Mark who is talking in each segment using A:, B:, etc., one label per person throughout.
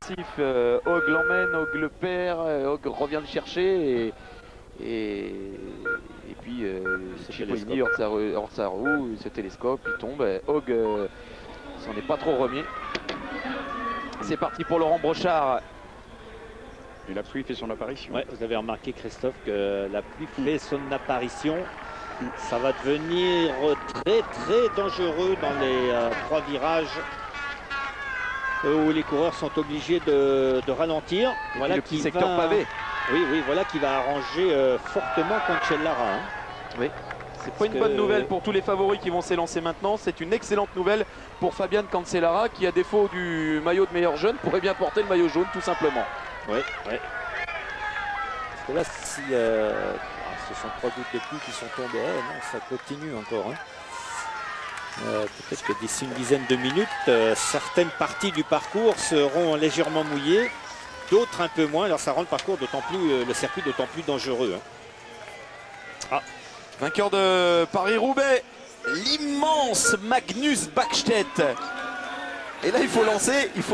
A: sportif. Og l'emmène, Og le perd, Og revient le chercher et puis Cipollini hors sa roue, ce télescope, il tombe. Og s'en est pas trop remis. C'est parti pour Laurent Brochard.
B: Et la pluie fait son apparition.
C: Ouais, vous avez remarqué, Christophe, que la pluie fait son apparition. Ça va devenir très très dangereux dans les 3 virages où les coureurs sont obligés de ralentir.
A: Voilà le petit secteur pavé.
C: Oui, voilà qui va arranger fortement Cancellara. Hein.
A: Oui. C'est pas une bonne nouvelle pour tous les favoris qui vont s'élancer maintenant. C'est une excellente nouvelle pour Fabian Cancellara qui, à défaut du maillot de meilleur jeune, pourrait bien porter le maillot jaune tout simplement.
C: Oui. Parce que là, si ce sont 3 gouttes de pluie qui sont tombées, non, ça continue encore. Hein. Peut-être que d'ici une dizaine de minutes, certaines parties du parcours seront légèrement mouillées, d'autres un peu moins. Alors ça rend le parcours d'autant plus, le circuit d'autant plus dangereux. Hein.
A: Vainqueur de Paris-Roubaix, l'immense Magnus Bäckstedt. Et là, il faut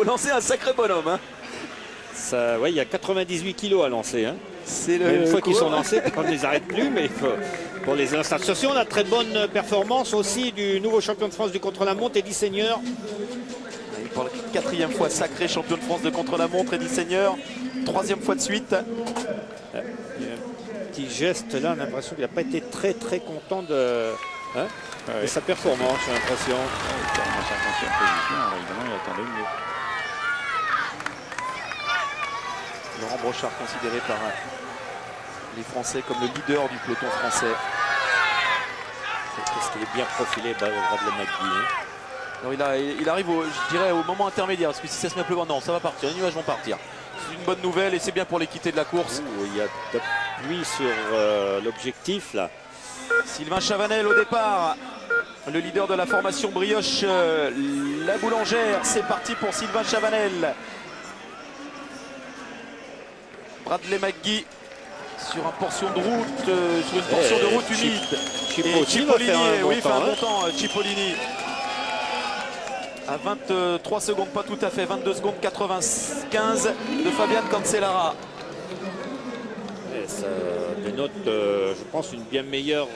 A: lancer un sacré bonhomme. Hein.
C: Ça, ouais, il y a 98 kilos à lancer. Hein.
A: Une
C: fois qu'ils sont lancés, on ne les arrête plus, mais il faut, pour les installations, la très bonne performance aussi du nouveau champion de France du contre-la-montre, Eddy Seigneur.
A: Pour la 4e fois sacré champion de France de contre-la-montre, Eddy Seigneur. 3e fois de suite.
C: Il y a un petit geste là, on a l'impression qu'il n'a pas été très très content de sa performance, j'ai l'impression.
B: Il termine en 50e position, alors évidemment il attendait mieux.
A: Laurent Brochard considéré par les Français comme le leader du peloton français.
C: Parce qu'il est bien profilé, Bradley McGee.
A: Alors il arrive je dirais au moment intermédiaire, parce que si ça se met à pleuvoir, non, ça va partir, les nuages vont partir. C'est une bonne nouvelle et c'est bien pour l'équité de la course.
C: Il y a de la pluie sur l'objectif là.
A: Sylvain Chavanel au départ, le leader de la formation Brioche La Boulangère. C'est parti pour Sylvain Chavanel. Bradley McGee sur une portion de route, humide. Cipollini fait un bon temps. Cipollini à 23 secondes, pas tout à fait, 22 secondes 95 de Fabian Cancellara.
C: Et ça dénote, je pense, une bien meilleure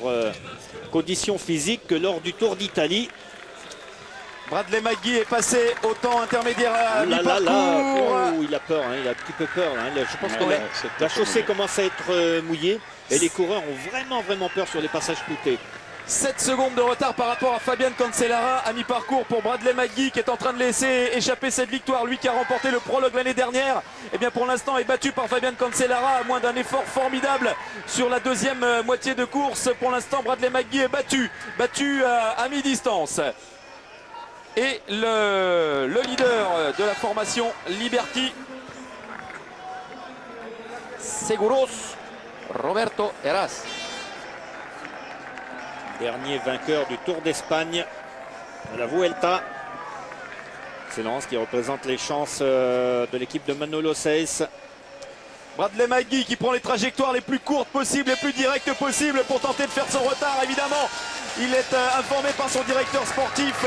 C: condition physique que lors du Tour d'Italie.
A: Bradley McGee est passé au temps intermédiaire à mi-parcours.
C: Il a peur, hein, il a un petit peu peur. Hein. Je pense que la chaussée commence à être mouillée et les coureurs ont vraiment peur sur les passages cloutés.
A: 7 secondes de retard par rapport à Fabian Cancellara à mi-parcours pour Bradley McGee qui est en train de laisser échapper cette victoire. Lui qui a remporté le prologue l'année dernière, et bien pour l'instant est battu par Fabian Cancellara à moins d'un effort formidable sur la 2e moitié de course. Pour l'instant, Bradley McGee est battu à mi-distance. Et le leader de la formation Liberty Seguros, Roberto Heras.
C: Dernier vainqueur du Tour d'Espagne à la Vuelta. Excellence qui représente les chances de l'équipe de Manolo Saiz.
A: Bradley McGee qui prend les trajectoires les plus courtes possibles, les plus directes possibles pour tenter de faire son retard. Évidemment, il est informé par son directeur sportif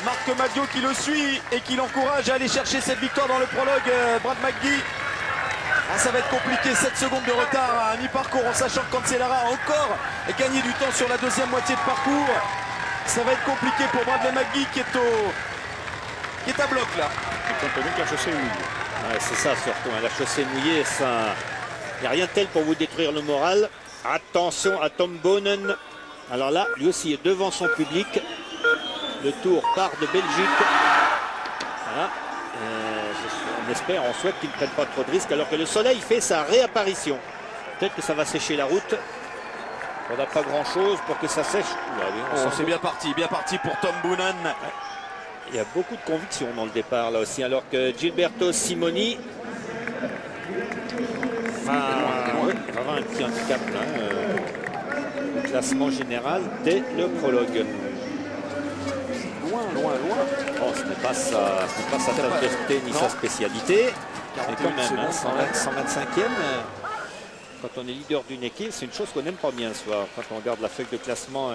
A: Marc Maggio qui le suit et qui l'encourage à aller chercher cette victoire dans le prologue. Brad McGee. Ça va être compliqué, 7 secondes de retard à mi-parcours en sachant que Cancellara a encore gagné du temps sur la 2e moitié de parcours. Ça va être compliqué pour Bradley McGee qui est à bloc là.
B: Et compte tenu que la chaussée est mouillée.
C: Ouais, c'est ça surtout, hein, la chaussée mouillée, il n'y a rien de tel pour vous détruire le moral. Attention à Tom Boonen. Alors là, lui aussi est devant son public. Le Tour part de Belgique. Voilà. On espère, on souhaite qu'il ne prenne pas trop de risques alors que le soleil fait sa réapparition. Peut-être que ça va sécher la route. On n'a pas grand chose pour que ça sèche.
A: C'est bien parti pour Tom Boonen.
C: Il y a beaucoup de conviction dans le départ là aussi, alors que Gilberto Simoni va avoir un petit handicap là, au classement général dès le prologue.
A: Loin.
C: Bon, ce n'est pas sa tasse de thé ni sa spécialité. Mais quand même, hein, 125e, quand on est leader d'une équipe, c'est une chose qu'on n'aime pas bien ce soir. Quand on regarde la feuille de classement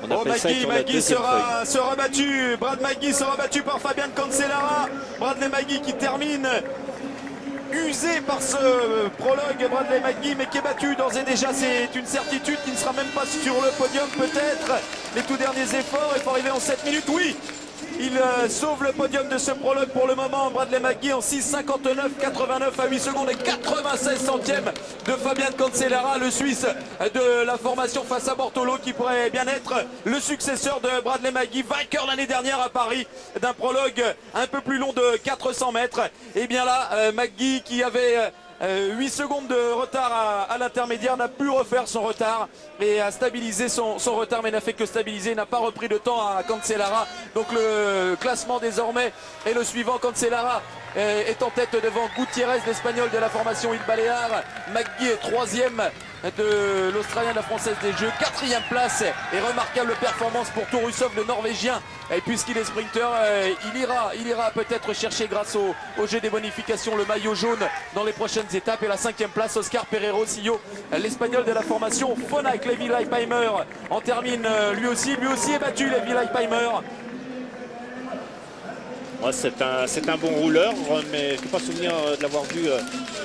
C: On appelle ça être sur la
A: Magui
C: deuxième feuille.
A: sera battu. Brad Magui sera battu par Fabian Cancellara. Bradley Magui qui termine usé par ce prologue, Bradley Magui, mais qui est battu d'ores et déjà, c'est une certitude, qui ne sera même pas sur le podium peut-être. Les tout derniers efforts, il faut arriver en 7 minutes, oui. Il sauve le podium de ce prologue pour le moment. Bradley Magui en 6,59,89 à 8 secondes et 96 centièmes de Fabian Cancellara, le Suisse de la formation face à Bortolo, qui pourrait bien être le successeur de Bradley Magui, vainqueur l'année dernière à Paris d'un prologue un peu plus long de 400 mètres. Et bien là, Magui qui avait 8 secondes de retard à l'intermédiaire n'a pu refaire son retard et a stabilisé son retard, mais n'a fait que stabiliser, n'a pas repris de temps à Cancellara. Donc le classement désormais est le suivant. Cancellara est en tête devant Gutiérrez, l'Espagnol de la formation Il Balear. Magui est troisième de l'Australien, de la Française des Jeux, quatrième place et remarquable performance pour Tourusov, le Norvégien. Et puisqu'il est sprinter, il ira peut-être chercher grâce au jeu des bonifications le maillot jaune dans les prochaines étapes. Et la cinquième place, Oscar Pereiro-Sillo, l'Espagnol de la formation Phonak. Levi Leipheimer en termine lui aussi est battu, Levi Leipheimer.
C: Ouais, c'est un bon rouleur, mais je n'ai pas souvenir de l'avoir vu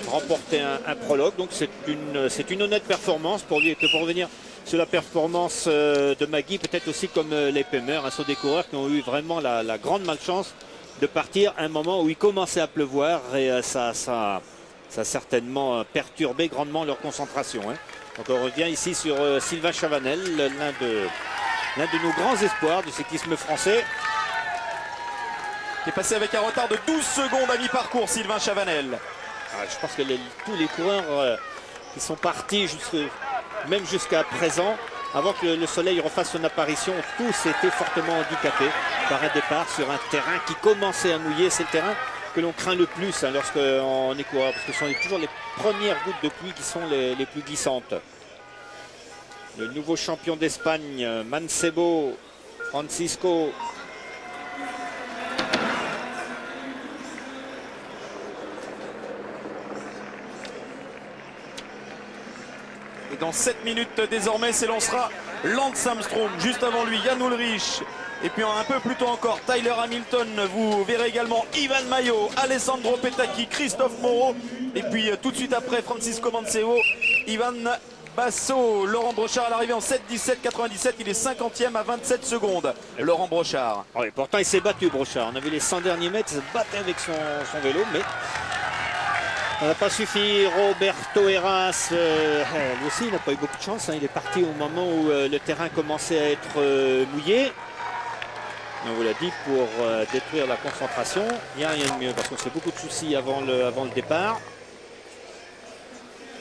C: remporter un prologue. Donc c'est une honnête performance pour lui. Et pour revenir sur la performance de Magui, peut-être aussi comme Leipheimer, sont des coureurs qui ont eu vraiment la grande malchance de partir à un moment où il commençait à pleuvoir, et ça a certainement perturbé grandement leur concentration. Donc on revient ici sur Sylvain Chavanel, l'un de nos grands espoirs du cyclisme français,
A: qui est passé avec un retard de 12 secondes à mi-parcours, Sylvain Chavanel.
C: Je pense que tous les coureurs qui sont partis même jusqu'à présent, avant que le soleil refasse son apparition, tous étaient fortement handicapés par un départ sur un terrain qui commençait à mouiller. C'est le terrain que l'on craint le plus lorsqu'on est coureur, parce que ce sont toujours les premières gouttes de pluie qui sont les plus glissantes. Le nouveau champion d'Espagne, Mancebo, Francisco.
A: Et dans 7 minutes désormais s'élancera Lance Armstrong. Juste avant lui, Jan Ullrich. Et puis un peu plus tôt encore, Tyler Hamilton. Vous verrez également Ivan Mayo, Alessandro Petacchi, Christophe Moreau. Et puis tout de suite après, Francisco Mancebo, Ivan Basso. Laurent Brochard à l'arrivée en 7,17,97. Il est 50e à 27 secondes. Laurent Brochard.
C: Oui, pourtant il s'est battu, Brochard. On a vu les 100 derniers mètres, il se battait avec son vélo, mais ça n'a pas suffi. Roberto Heras, lui aussi, il n'a pas eu beaucoup de chance. Il est parti au moment où le terrain commençait à être mouillé. On vous l'a dit, pour détruire la concentration, il n'y a rien de mieux parce qu'on se fait beaucoup de soucis avant le départ.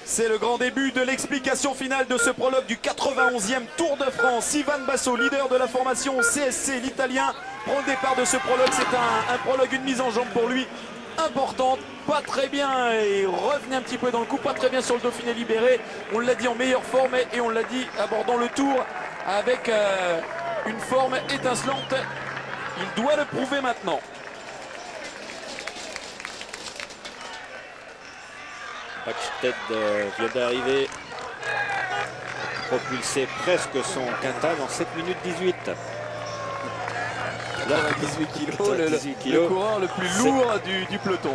A: C'est le grand début de l'explication finale de ce prologue du 91e Tour de France. Ivan Basso, leader de la formation CSC, l'Italien, prend le départ de ce prologue. C'est un prologue, une mise en jambe pour lui importante, pas très bien, et revenait un petit peu dans le coup, pas très bien sur le Dauphiné libéré. On l'a dit, en meilleure forme, et on l'a dit abordant le Tour avec une forme étincelante. Il doit le prouver maintenant.
C: Backstedt vient d'arriver, propulsé presque son quintal en 7 minutes 18.
A: Là, 18 kg, le coureur le plus lourd du peloton.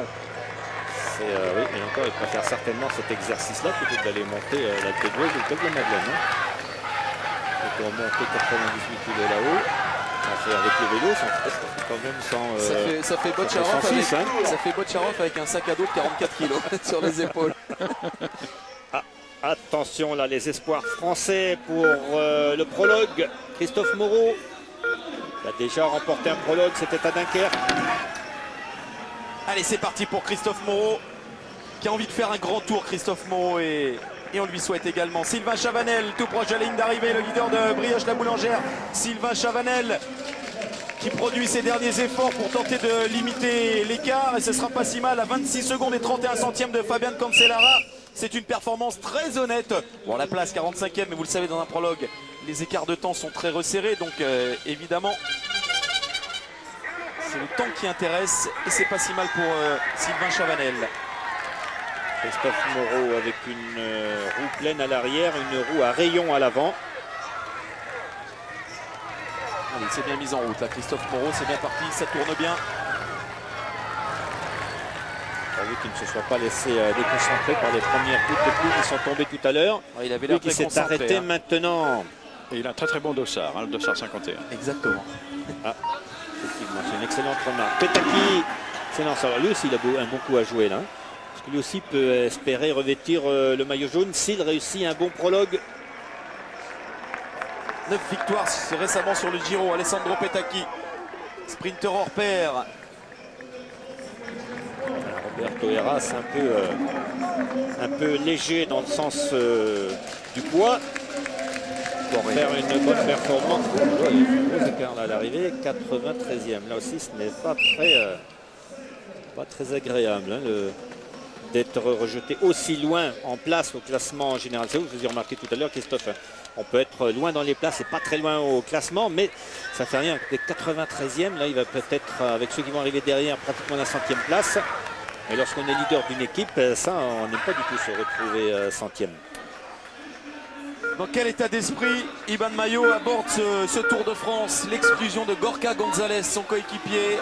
C: Oui, et encore, il préfère certainement cet exercice-là plutôt que d'aller monter l'Alpe d'Huez ou le Col de Madeleine. Donc on monter 98 kg là-haut. Avec le vélo, ça fait quand même
A: ça fait Botcharov avec un sac à dos de 44 kg sur les épaules.
C: Attention là, les espoirs français pour le prologue. Christophe Moreau, il a déjà remporté un prologue, c'était à Dunkerque.
A: Allez, c'est parti pour Christophe Moreau, qui a envie de faire un grand tour. Christophe Moreau, et on lui souhaite également. Sylvain Chavanel, tout proche de la ligne d'arrivée, le leader de Brioche la Boulangère. Sylvain Chavanel qui produit ses derniers efforts pour tenter de limiter l'écart, et ce sera pas si mal à 26 secondes et 31 centièmes de Fabian Cancellara. C'est une performance très honnête. Bon, la place 45e, mais vous le savez, dans un prologue, les écarts de temps sont très resserrés, donc évidemment c'est le temps qui intéresse, et c'est pas si mal pour Sylvain Chavanel.
C: Christophe Moreau avec une roue pleine à l'arrière, une roue à rayon à l'avant.
A: Allez, c'est bien mis en route là, Christophe Moreau, c'est bien parti, ça tourne bien.
C: Vu qu'il ne se soit pas laissé déconcentrer par les premières gouttes de pluie qui sont tombées tout à l'heure.
A: Ouais, il avait l'air
C: Lui qui
A: très
C: s'est arrêté
A: hein.
C: maintenant.
B: Et il a un très très bon dossard, le dossard 51.
A: Exactement.
C: Effectivement, c'est une excellente remarque. Petaki, c'est non, ça va. Lui aussi, il a un bon coup à jouer là. Parce que lui aussi peut espérer revêtir le maillot jaune s'il réussit un bon prologue.
A: 9 victoires récemment sur le Giro, Alessandro Petaki. Sprinter hors pair.
C: Roberto Heras un peu léger dans le sens du poids. Pour faire une bonne performance. Il y a un gros écart là à l'arrivée, 93e. Là aussi, ce n'est pas très agréable hein, d'être rejeté aussi loin en place au classement général. C'est vous, je vous ai remarqué tout à l'heure, Christophe. On peut être loin dans les places et pas très loin au classement, mais ça fait rien. Des 93e, là, il va peut-être, avec ceux qui vont arriver derrière, pratiquement la 100e place. Et lorsqu'on est leader d'une équipe, ça, on n'aime pas du tout se retrouver 100e.
A: Dans quel état d'esprit Iban Mayo aborde ce Tour de France? L'exclusion de Gorka Gonzalez, son coéquipier.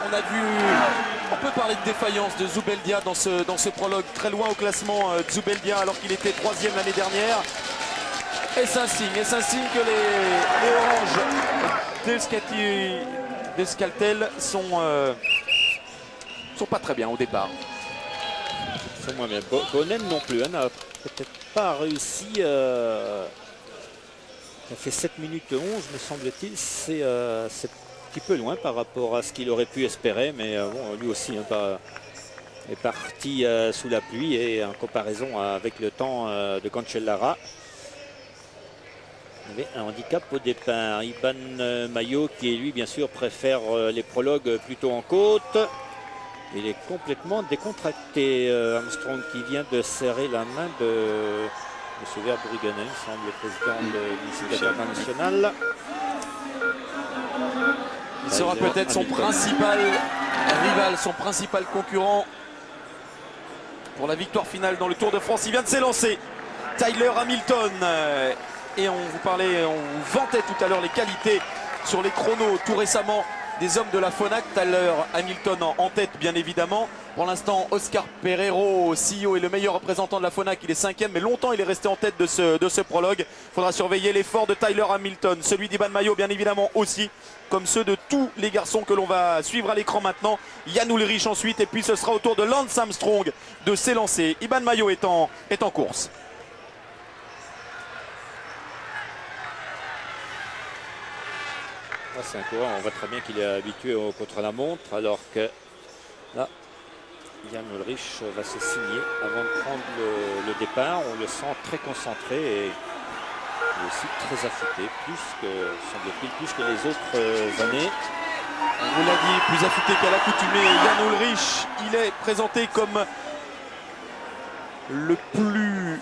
A: On peut parler de défaillance de Zubeldia dans ce prologue, très loin au classement Zubeldia alors qu'il était 3e l'année dernière. Est-ce un signe que les Oranges d'Euskaltel sont pas très bien au départ?
C: C'est moins bien. Bonen non plus, n'a peut-être pas réussi. Ça fait 7 minutes 11, me semble-t-il. C'est un petit peu loin par rapport à ce qu'il aurait pu espérer, mais bon, lui aussi est parti sous la pluie et en comparaison avec le temps de Cancellara. Il avait un handicap au départ. Iban Mayo qui lui bien sûr préfère les prologues plutôt en côte. Il est complètement décontracté. Armstrong qui vient de serrer la main de M. Verbruggen, il semble, le président de l'Initiative internationale.
A: Il sera peut-être son principal rival, son principal concurrent pour la victoire finale dans le Tour de France. Il vient de s'élancer. Tyler Hamilton. Et on vous vantait tout à l'heure les qualités sur les chronos tout récemment des hommes de la FONAC. Tyler Hamilton en tête bien évidemment. Pour l'instant Oscar Pereiro, CEO, est le meilleur représentant de la FONAC. Il est 5e, mais longtemps il est resté en tête de ce prologue. Il faudra surveiller l'effort de Tyler Hamilton. Celui d'Iban Mayo bien évidemment aussi, comme ceux de tous les garçons que l'on va suivre à l'écran maintenant. Jan Ullrich ensuite, et puis ce sera au tour de Lance Armstrong de s'élancer. Iban Mayo est en course.
C: C'est un coureur, on voit très bien qu'il est habitué au contre-la-montre, alors que là, Jan Ullrich va se signer avant de prendre le départ. On le sent très concentré et aussi très affûté, semble-t-il, plus que les autres années.
A: On vous l'a dit, plus affûté qu'à l'accoutumée. Jan Ullrich, il est présenté comme le plus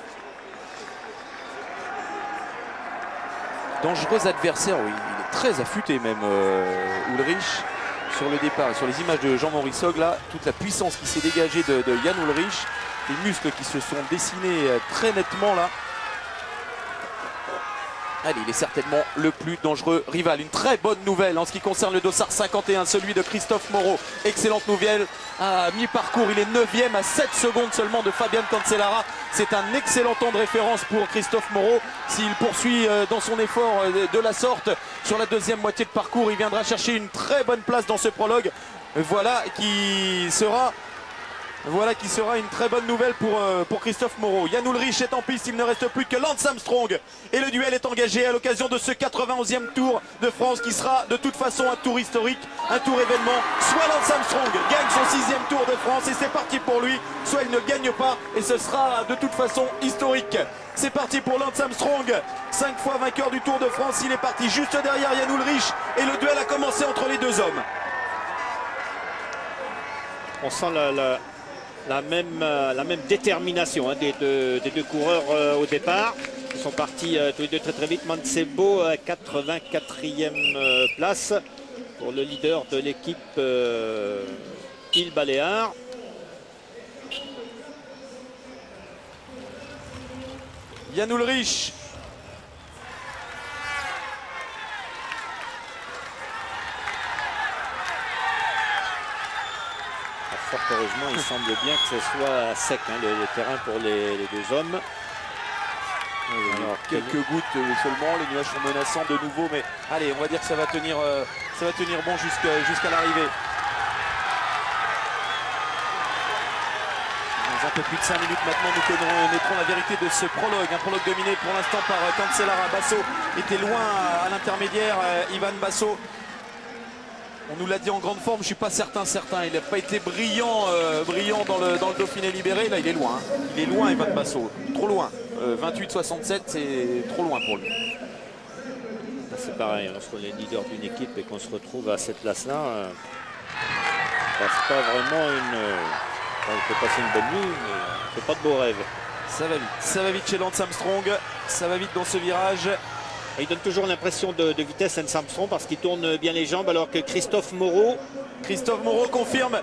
A: dangereux adversaire. Oui, il est très affûté même, Ullrich, sur le départ. Et sur les images de Jean-Maurice Hogg, là, toute la puissance qui s'est dégagée de Jan Ullrich, les muscles qui se sont dessinés très nettement là. Allez, il est certainement le plus dangereux rival. Une très bonne nouvelle en ce qui concerne le dossard 51, celui de Christophe Moreau. Excellente nouvelle. À mi-parcours, il est 9e à 7 secondes seulement de Fabian Cancellara. C'est un excellent temps de référence pour Christophe Moreau. S'il poursuit dans son effort de la sorte sur la deuxième moitié de parcours, il viendra chercher une très bonne place dans ce prologue. Voilà qui sera une très bonne nouvelle pour Christophe Moreau. Jan Ullrich est en piste, il ne reste plus que Lance Armstrong. Et le duel est engagé à l'occasion de ce 91e Tour de France qui sera de toute façon un tour historique, un tour événement. Soit Lance Armstrong gagne son 6e Tour de France et c'est parti pour lui, soit il ne gagne pas et ce sera de toute façon historique. C'est parti pour Lance Armstrong, 5 fois vainqueur du Tour de France. Il est parti juste derrière Jan Ullrich et le duel a commencé entre les deux hommes.
C: On sent la même détermination hein, des deux coureurs au départ. Ils sont partis tous les deux très vite. Mancebo à 84e place pour le leader de l'équipe Il Baléares.
A: Jan Ullrich
C: fort heureusement, il semble bien que ce soit sec, hein, le terrain pour les deux hommes.
A: Alors, quelques gouttes seulement, les nuages sont menaçants de nouveau, mais allez, on va dire que ça va tenir bon jusqu'à l'arrivée. Dans un peu plus de 5 minutes maintenant, nous connaîtrons la vérité de ce prologue. Un prologue dominé pour l'instant par Cancellara. Basso était loin à l'intermédiaire, Ivan Basso. On nous l'a dit en grande forme, je ne suis pas certain. Il n'a pas été brillant dans le Dauphiné libéré. Là, il est loin. Il est loin, Ivan Basso. Trop loin. 28-67, c'est trop loin pour lui.
C: C'est pareil, lorsqu'on est leader d'une équipe et qu'on se retrouve à cette place-là, passe pas vraiment on peut passer une bonne nuit, mais on fait pas de beaux rêves.
A: Ça va vite chez Lance Armstrong. Ça va vite dans ce virage.
C: Et il donne toujours l'impression de vitesse Lance Armstrong parce qu'il tourne bien les jambes, alors que Christophe Moreau
A: confirme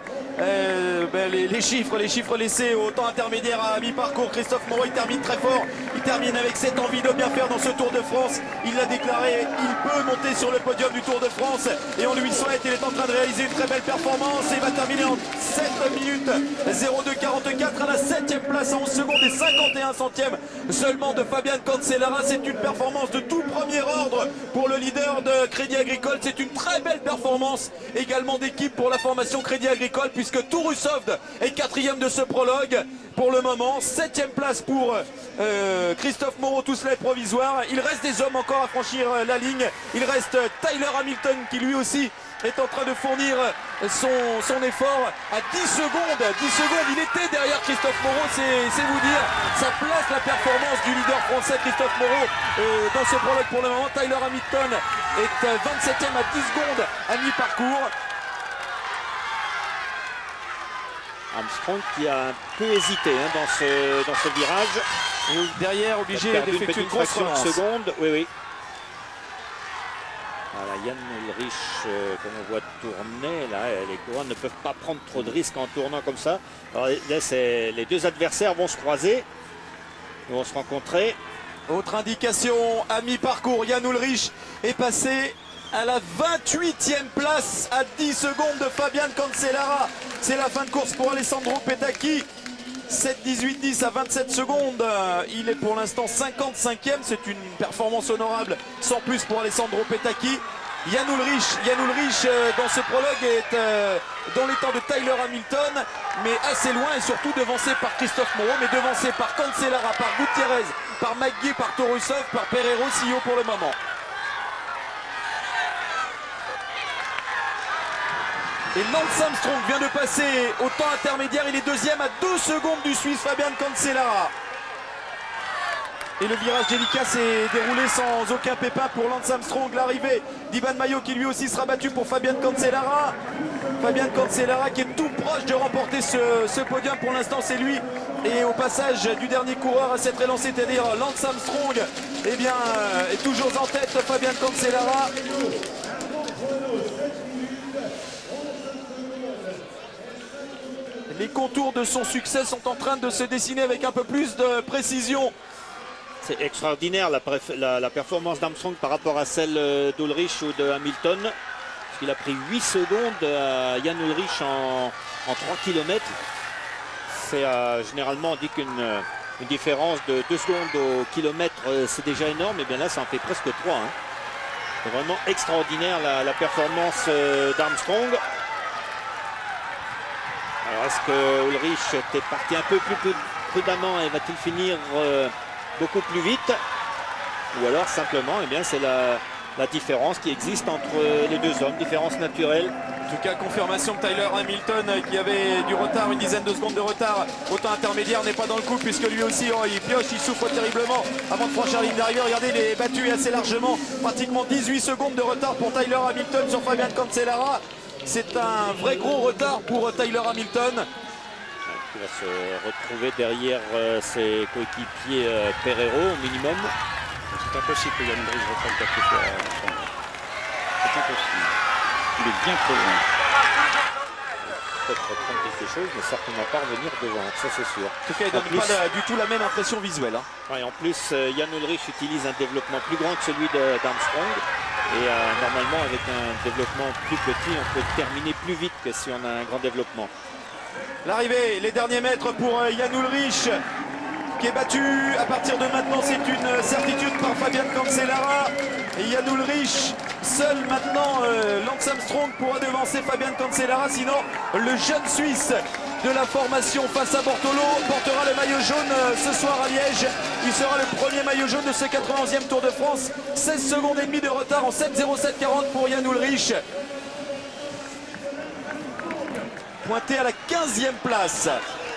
A: les chiffres laissés au temps intermédiaire à mi-parcours. Christophe Moreau, il termine très fort. Il termine avec cette envie de bien faire dans ce Tour de France. Il l'a déclaré, il peut monter sur le podium du Tour de France. Et on lui souhaite, il est en train de réaliser une très belle performance. Et il va terminer en 7 minutes 02,44 à la 7e place, à 11 secondes et 51 centièmes seulement de Fabian Cancellara. C'est une performance de tout premier ordre pour le leader de Crédit Agricole. C'est une très belle performance également d'équipe pour la formation Crédit Agricole, puisque Tourousovd est 4e de ce prologue pour le moment. 7e place pour Christophe Moreau, tout cela est provisoire. Il reste des hommes encore à franchir la ligne. Il reste Tyler Hamilton qui lui aussi est en train de fournir son effort à 10 secondes. 10 secondes, il était derrière Christophe Moreau, c'est vous dire. Ça place la performance du leader français Christophe Moreau dans ce prologue pour le moment. Tyler Hamilton est 27e à 10 secondes à mi-parcours.
C: Armstrong qui a un peu hésité dans ce virage.
A: Et derrière, obligé d'effectuer une grosse relance.
C: Seconde. Oui. Voilà, Jan Ullrich, comme on voit tourner, là, les coureurs ne peuvent pas prendre trop de risques en tournant comme ça. Alors là, les deux adversaires vont se croiser, ils vont se rencontrer.
A: Autre indication à mi-parcours, Jan Ullrich est passé à la 28e place à 10 secondes de Fabian Cancellara. C'est la fin de course pour Alessandro Petacchi. 7-18-10 à 27 secondes. Il est pour l'instant 55e. C'est une performance honorable sans plus pour Alessandro Petacchi. Jan Ullrich dans ce prologue est dans les temps de Tyler Hamilton, mais assez loin et surtout devancé par Christophe Moreau, mais devancé par Cancellara, par Gutiérrez, par McGee, par Tourousovd, par Pereiro, Sio pour le moment. Et Lance Armstrong vient de passer au temps intermédiaire. Il est deuxième à 2 secondes du Suisse Fabian Cancellara. Et le virage délicat s'est déroulé sans aucun pépin pour Lance Armstrong. L'arrivée d'Iban Mayo qui lui aussi sera battu pour Fabian Cancellara. Fabian Cancellara qui est tout proche de remporter ce podium. Pour l'instant, c'est lui. Et au passage du dernier coureur à s'être élancé, c'est-à-dire Lance Armstrong, eh bien, est toujours en tête Fabian Cancellara. Les contours de son succès sont en train de se dessiner avec un peu plus de précision.
C: C'est extraordinaire la performance d'Armstrong par rapport à celle d'Ullrich ou de Hamilton. Parce qu'il a pris 8 secondes à Jan Ullrich en 3 km. C'est généralement on dit qu'une différence de 2 secondes au kilomètre c'est déjà énorme. Et bien là ça en fait presque 3. Hein. C'est vraiment extraordinaire la performance d'Armstrong. Alors est-ce que Ullrich était parti un peu plus prudemment et va-t-il finir beaucoup plus vite? Ou alors simplement eh bien, c'est la différence qui existe entre les deux hommes, différence naturelle.
A: En tout cas, confirmation que Tyler Hamilton, qui avait du retard, une dizaine de secondes de retard au temps intermédiaire, n'est pas dans le coup puisque lui aussi il pioche, il souffre terriblement avant de franchir la ligne d'arrivée. Regardez, il est battu assez largement, pratiquement 18 secondes de retard pour Tyler Hamilton sur Fabian Cancellara. C'est un vrai gros retard pour Tyler Hamilton.
C: Il va se retrouver derrière ses coéquipiers Pereiro au minimum.
B: C'est impossible que Jan Ullrich reprenne quelque fois. C'est impossible. Il est bien trop loin.
C: Peut-être reprendre quelque chose, mais certainement pas revenir devant, ça c'est sûr.
A: En tout cas, il ne donne pas du tout la même impression visuelle. Hein.
C: Ouais, en plus, Jan Ullrich utilise un développement plus grand que celui d'Armstrong. Et normalement, avec un développement plus petit, on peut terminer plus vite que si on a un grand développement.
A: L'arrivée, les derniers mètres pour Jan Ullrich, qui est battu à partir de maintenant, c'est une certitude, par Fabian Cancellara. Et Jan Ullrich, seul maintenant, Lance Armstrong pourra devancer Fabian Cancellara, sinon le jeune Suisse de la formation face à Bortolo portera le maillot jaune ce soir à Liège. Il sera le premier maillot jaune de ce 91e Tour de France. 16 secondes et demie de retard en 7:07:40 pour Jan Ullrich. Pointé à la 15e place.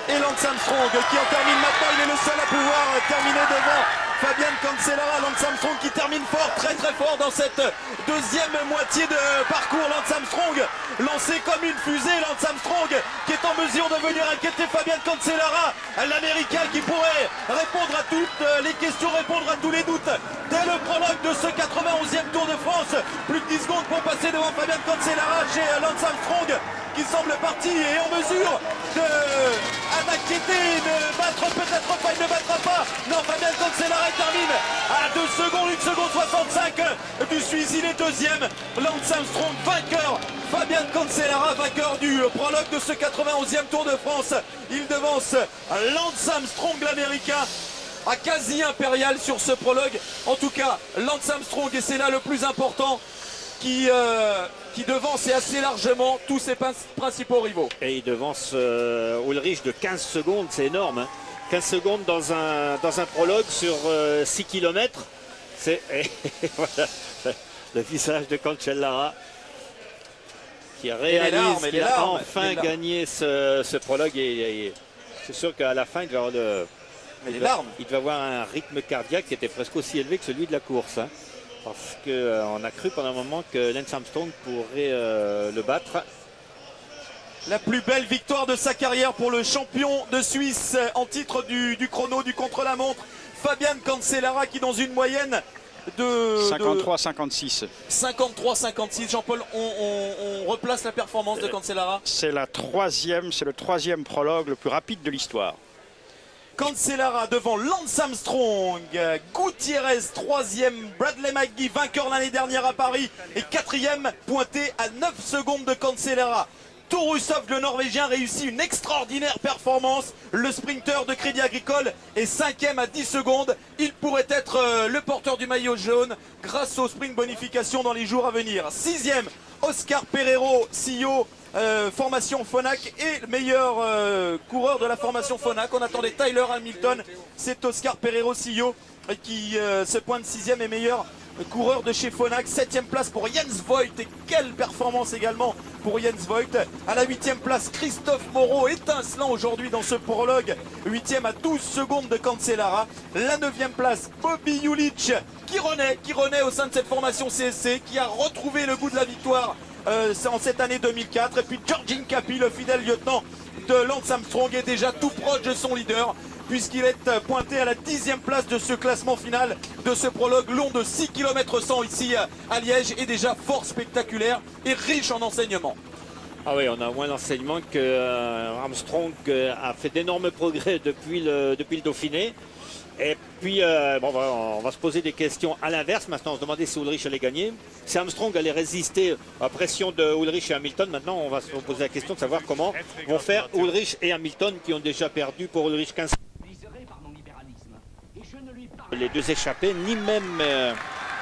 A: Et Lance Armstrong qui en termine maintenant, il est le seul à pouvoir terminer devant Fabian Cancellara. Lance Armstrong qui termine fort, très très fort dans cette deuxième moitié de parcours. Lance Armstrong lancé comme une fusée. Lance Armstrong qui est en mesure de venir inquiéter Fabian Cancellara, l'américain qui pourrait répondre à toutes les questions, répondre à tous les doutes dès le prologue de ce 91e Tour de France. Plus de 10 secondes pour passer devant Fabian Cancellara chez Lance Armstrong, qui semble parti et en mesure d'inquiéter, de battre, peut-être pas, il ne battra pas. Non, Fabian Cancellara termine à 2 secondes, 1 seconde 65 du Suisse. Il est deuxième. Lance Armstrong vainqueur. Fabian Cancellara vainqueur du prologue de ce 91e Tour de France. Il devance Lance Armstrong, l'américain, à quasi impérial sur ce prologue. En tout cas, Lance Armstrong, et c'est là le plus important, qui devance assez largement tous ses principaux rivaux.
C: Et il devance Ullrich de 15 secondes, c'est énorme. Hein. 15 secondes dans un prologue sur 6 km. C'est voilà, le visage de Cancellara qui réalise qu'il a enfin gagné ce prologue. Et c'est sûr qu'à la fin, il devait avoir un rythme cardiaque qui était presque aussi élevé que celui de la course. Hein. Parce qu'on a cru pendant un moment que Lance Armstrong pourrait le battre.
A: La plus belle victoire de sa carrière pour le champion de Suisse en titre du chrono, du contre-la-montre. Fabian Cancellara qui dans une moyenne de
B: 53-56.
A: 53-56. Jean-Paul, on replace la performance de Cancellara.
B: C'est le troisième prologue le plus rapide de l'histoire.
A: Cancellara devant Lance Armstrong, Gutiérrez 3e, Bradley McGee vainqueur l'année dernière à Paris et 4e, pointé à 9 secondes de Cancellara. Torusov, le Norvégien, réussit une extraordinaire performance. Le sprinter de Crédit Agricole est 5e à 10 secondes. Il pourrait être le porteur du maillot jaune grâce au sprint bonification dans les jours à venir. 6e, Oscar Pereiro, CEO, formation Phonak, et le meilleur coureur de la formation Phonak. On attendait Tyler Hamilton, c'est Oscar Pereiro, CEO, qui se pointe 6e et meilleur coureur de chez Phonak. 7e place pour Jens Voigt, et quelle performance également pour Jens Voigt. À la 8e place, Christophe Moreau, étincelant aujourd'hui dans ce prologue, 8e à 12 secondes de Cancellara. La 9e place, Bobby Julich, qui renaît au sein de cette formation CSC, qui a retrouvé le goût de la victoire en cette année 2004. Et puis Georgin Capi, le fidèle lieutenant de Lance Armstrong, est déjà tout proche de son leader, puisqu'il est pointé à la 10e place de ce classement final de ce prologue long de 6 km 100 ici à Liège, et déjà fort spectaculaire et riche en enseignements.
C: Ah oui, on a moins d'enseignements que Armstrong a fait d'énormes progrès depuis le Dauphiné. Et puis, on va se poser des questions à l'inverse. Maintenant, on se demandait si Ullrich allait gagner. Si Armstrong allait résister à la pression de Ullrich et Hamilton, maintenant, on va se poser la question de savoir comment vont faire Ullrich et Hamilton, qui ont déjà perdu pour Ullrich 15. Les deux échappés, ni même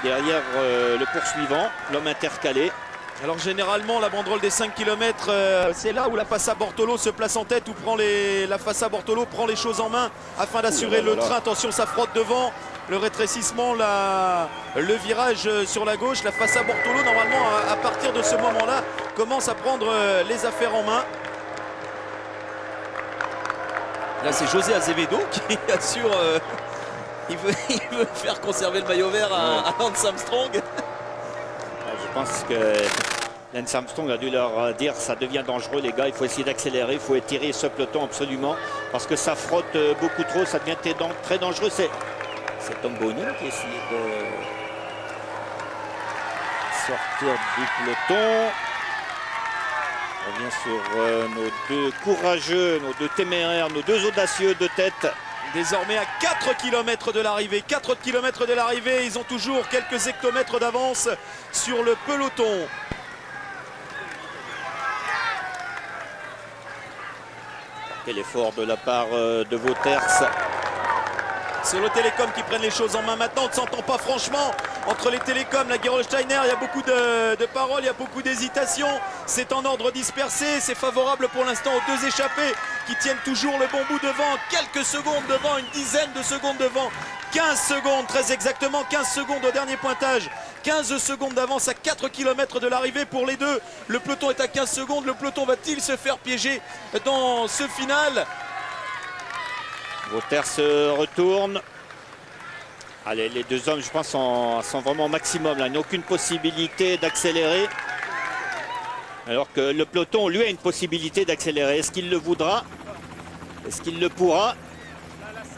C: derrière le poursuivant, l'homme intercalé.
A: Alors généralement la banderole des 5 km, c'est là où la Fassa Bortolo se place en tête, où la Fassa Bortolo prend les choses en main afin d'assurer le train. Attention, ça frotte devant, le rétrécissement, le virage sur la gauche. La Fassa Bortolo, normalement, à partir de ce moment-là, commence à prendre les affaires en main. Là, c'est José Azevedo qui assure... il veut faire conserver le maillot vert à Lance Armstrong.
C: Je pense que Lance Armstrong a dû leur dire ça devient dangereux les gars, il faut essayer d'accélérer, il faut étirer ce peloton absolument, parce que ça frotte beaucoup trop, ça devient très dangereux. C'est Tom Boonen qui essaie de sortir du peloton. On revient sur nos deux courageux, nos deux téméraires, nos deux audacieux de tête.
A: Désormais à 4 km de l'arrivée. 4 km de l'arrivée, ils ont toujours quelques hectomètres d'avance sur le peloton.
C: Quel effort de la part de Wouters.
A: C'est le Télécom qui prennent les choses en main maintenant. On ne s'entend pas franchement entre les Télécoms, la Gerolsteiner. Il y a beaucoup de paroles, il y a beaucoup d'hésitation. C'est en ordre dispersé. C'est favorable pour l'instant aux deux échappés qui tiennent toujours le bon bout devant. Quelques secondes devant, une dizaine de secondes devant. 15 secondes, très exactement, 15 secondes au dernier pointage. 15 secondes d'avance à 4 km de l'arrivée pour les deux. Le peloton est à 15 secondes. Le peloton va-t-il se faire piéger dans ce final?
C: Wouters se retourne. Allez, les deux hommes, je pense, sont vraiment au maximum. Là. Ils n'ont aucune possibilité d'accélérer. Alors que le peloton, lui, a une possibilité d'accélérer. Est-ce qu'il le voudra? Est-ce qu'il le pourra?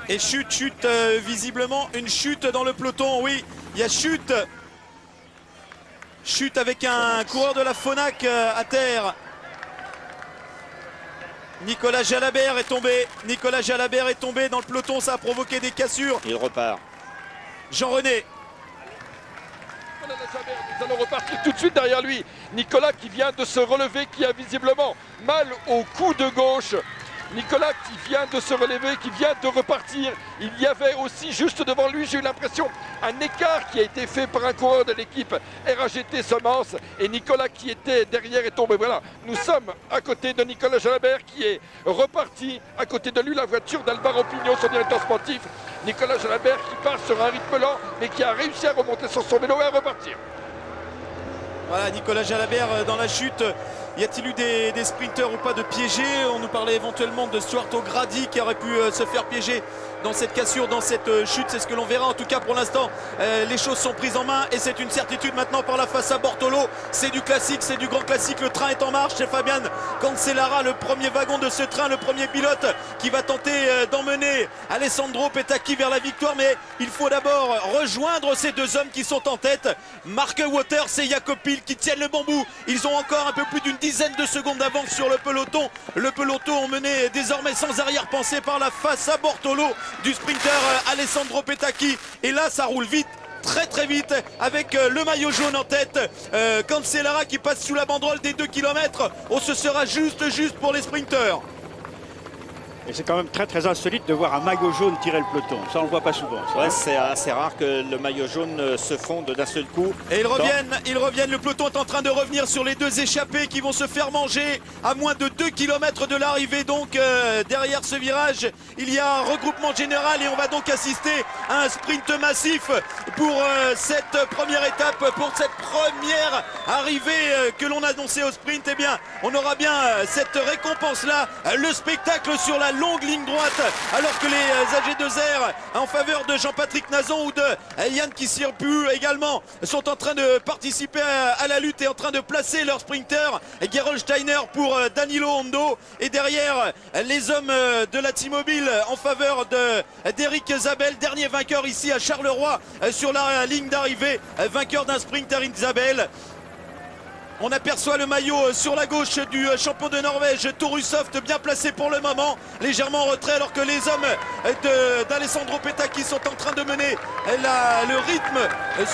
A: Et chute, visiblement, une chute dans le peloton. Oui, il y a chute. Chute avec un coureur de la Phonak à terre. Nicolas Jalabert est tombé. Nicolas Jalabert est tombé dans le peloton. Ça a provoqué des cassures.
C: Il repart.
A: Jean-René.
D: Nous allons repartir tout de suite derrière lui. Nicolas qui vient de se relever, qui a visiblement mal au cou de gauche. Nicolas qui vient de se relever, qui vient de repartir. Il y avait aussi juste devant lui, j'ai eu l'impression, un écart qui a été fait par un coureur de l'équipe RAGT Semence. Et Nicolas qui était derrière est tombé. Voilà, nous sommes à côté de Nicolas Jalabert qui est reparti. À côté de lui, la voiture d'Alvaro Pigno, son directeur sportif. Nicolas Jalabert qui part sur un rythme lent, mais qui a réussi à remonter sur son vélo et à repartir.
A: Voilà, Nicolas Jalabert dans la chute. Y a-t-il eu des sprinteurs ou pas de piégés? On nous parlait éventuellement de Stuart O'Grady qui aurait pu se faire piéger dans cette cassure, dans cette chute. C'est ce que l'on verra. En tout cas, pour l'instant, les choses sont prises en main et c'est une certitude maintenant par la face à Bortolo. C'est du classique, c'est du grand classique. Le train est en marche. C'est Fabian Cancellara, le premier wagon de ce train, le premier pilote qui va tenter d'emmener Alessandro Petacchi vers la victoire. Mais il faut d'abord rejoindre ces deux hommes qui sont en tête. Mark Wouters et Jakob Piel qui tiennent le bon bout. Ils ont encore un peu plus d'une dizaine de secondes d'avance sur le peloton. Le peloton emmené désormais sans arrière-pensée par la face à Bortolo du sprinter Alessandro Petacchi. Et là, ça roule vite. Très très vite avec le maillot jaune en tête. Cancellara qui passe sous la banderole des 2 km. Oh, ce sera juste pour les sprinteurs.
B: Et c'est quand même très très insolite de voir un maillot jaune tirer le peloton. Ça, on ne le voit pas souvent.
C: Ouais, c'est assez rare que le maillot jaune se fonde d'un seul coup.
A: Et ils reviennent. Le peloton est en train de revenir sur les deux échappés qui vont se faire manger à moins de 2 km de l'arrivée. Donc derrière ce virage, il y a un regroupement général et on va donc assister à un sprint massif pour cette première étape, pour cette première arrivée que l'on a annoncée au sprint. Eh bien, on aura bien cette récompense-là, le spectacle sur la longue ligne droite, alors que les AG2R en faveur de Jean-Patrick Nazon ou de Yann Kissirpu également sont en train de participer à la lutte et en train de placer leur sprinter. Gerolsteiner pour Danilo Hondo et derrière les hommes de la T-Mobile en faveur d'Eric Zabel, dernier vainqueur ici à Charleroi sur la ligne d'arrivée, vainqueur d'un sprint Eric Zabel. On aperçoit le maillot sur la gauche du champion de Norvège, Torusoft, bien placé pour le moment, légèrement en retrait alors que les hommes d'Alessandro Petacchi sont en train de mener le rythme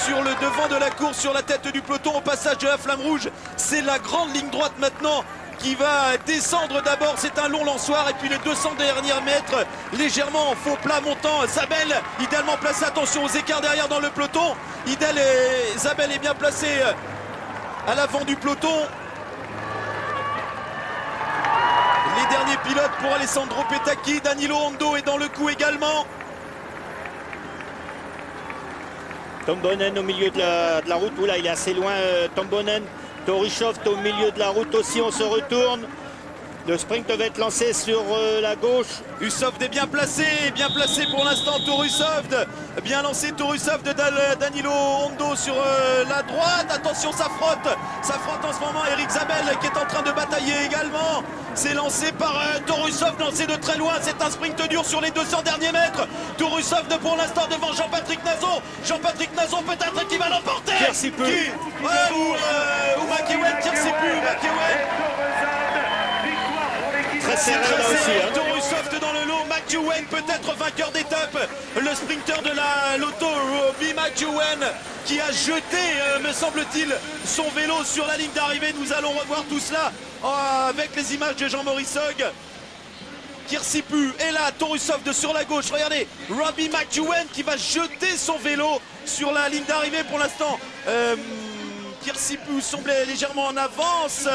A: sur le devant de la course, sur la tête du peloton au passage de la flamme rouge. C'est la grande ligne droite maintenant qui va descendre d'abord, c'est un long lançoir et puis les 200 derniers mètres légèrement en faux plat montant. Zabel idéalement placé, attention aux écarts derrière dans le peloton. Zabel est bien placé à l'avant du peloton. Les derniers pilotes pour Alessandro Petacchi. Danilo Hondo est dans le coup également.
C: Tom Bonen au milieu de la route. Oula, il est assez loin, Tom Bonen. Torusoft au milieu de la route aussi, on se retourne. Le sprint va être lancé sur la gauche.
A: Usoft est bien placé pour l'instant. Torusoft, bien lancé Torusoft de Danilo Hondo sur la droite. Attention, ça frotte en ce moment. Eric Zabel qui est en train de batailler également. C'est lancé par Torusoft, lancé de très loin. C'est un sprint dur sur les 200 derniers mètres. Torusoft pour l'instant devant Jean-Patrick Nazon. Jean-Patrick Nazon peut-être qui va l'emporter. Ou Makiwen,
C: Très serré là aussi.
A: Torusoft dans le lot, McEwen peut-être vainqueur d'étape. Le sprinter de la Lotto, Robbie McEwen, qui a jeté, me semble-t-il, son vélo sur la ligne d'arrivée. Nous allons revoir tout cela avec les images de Jean-Maurice Hogg. Kirsipu est là, Torusov de sur la gauche. Regardez, Robbie McEwen qui va jeter son vélo sur la ligne d'arrivée pour l'instant. Kirsipu semble légèrement en avance.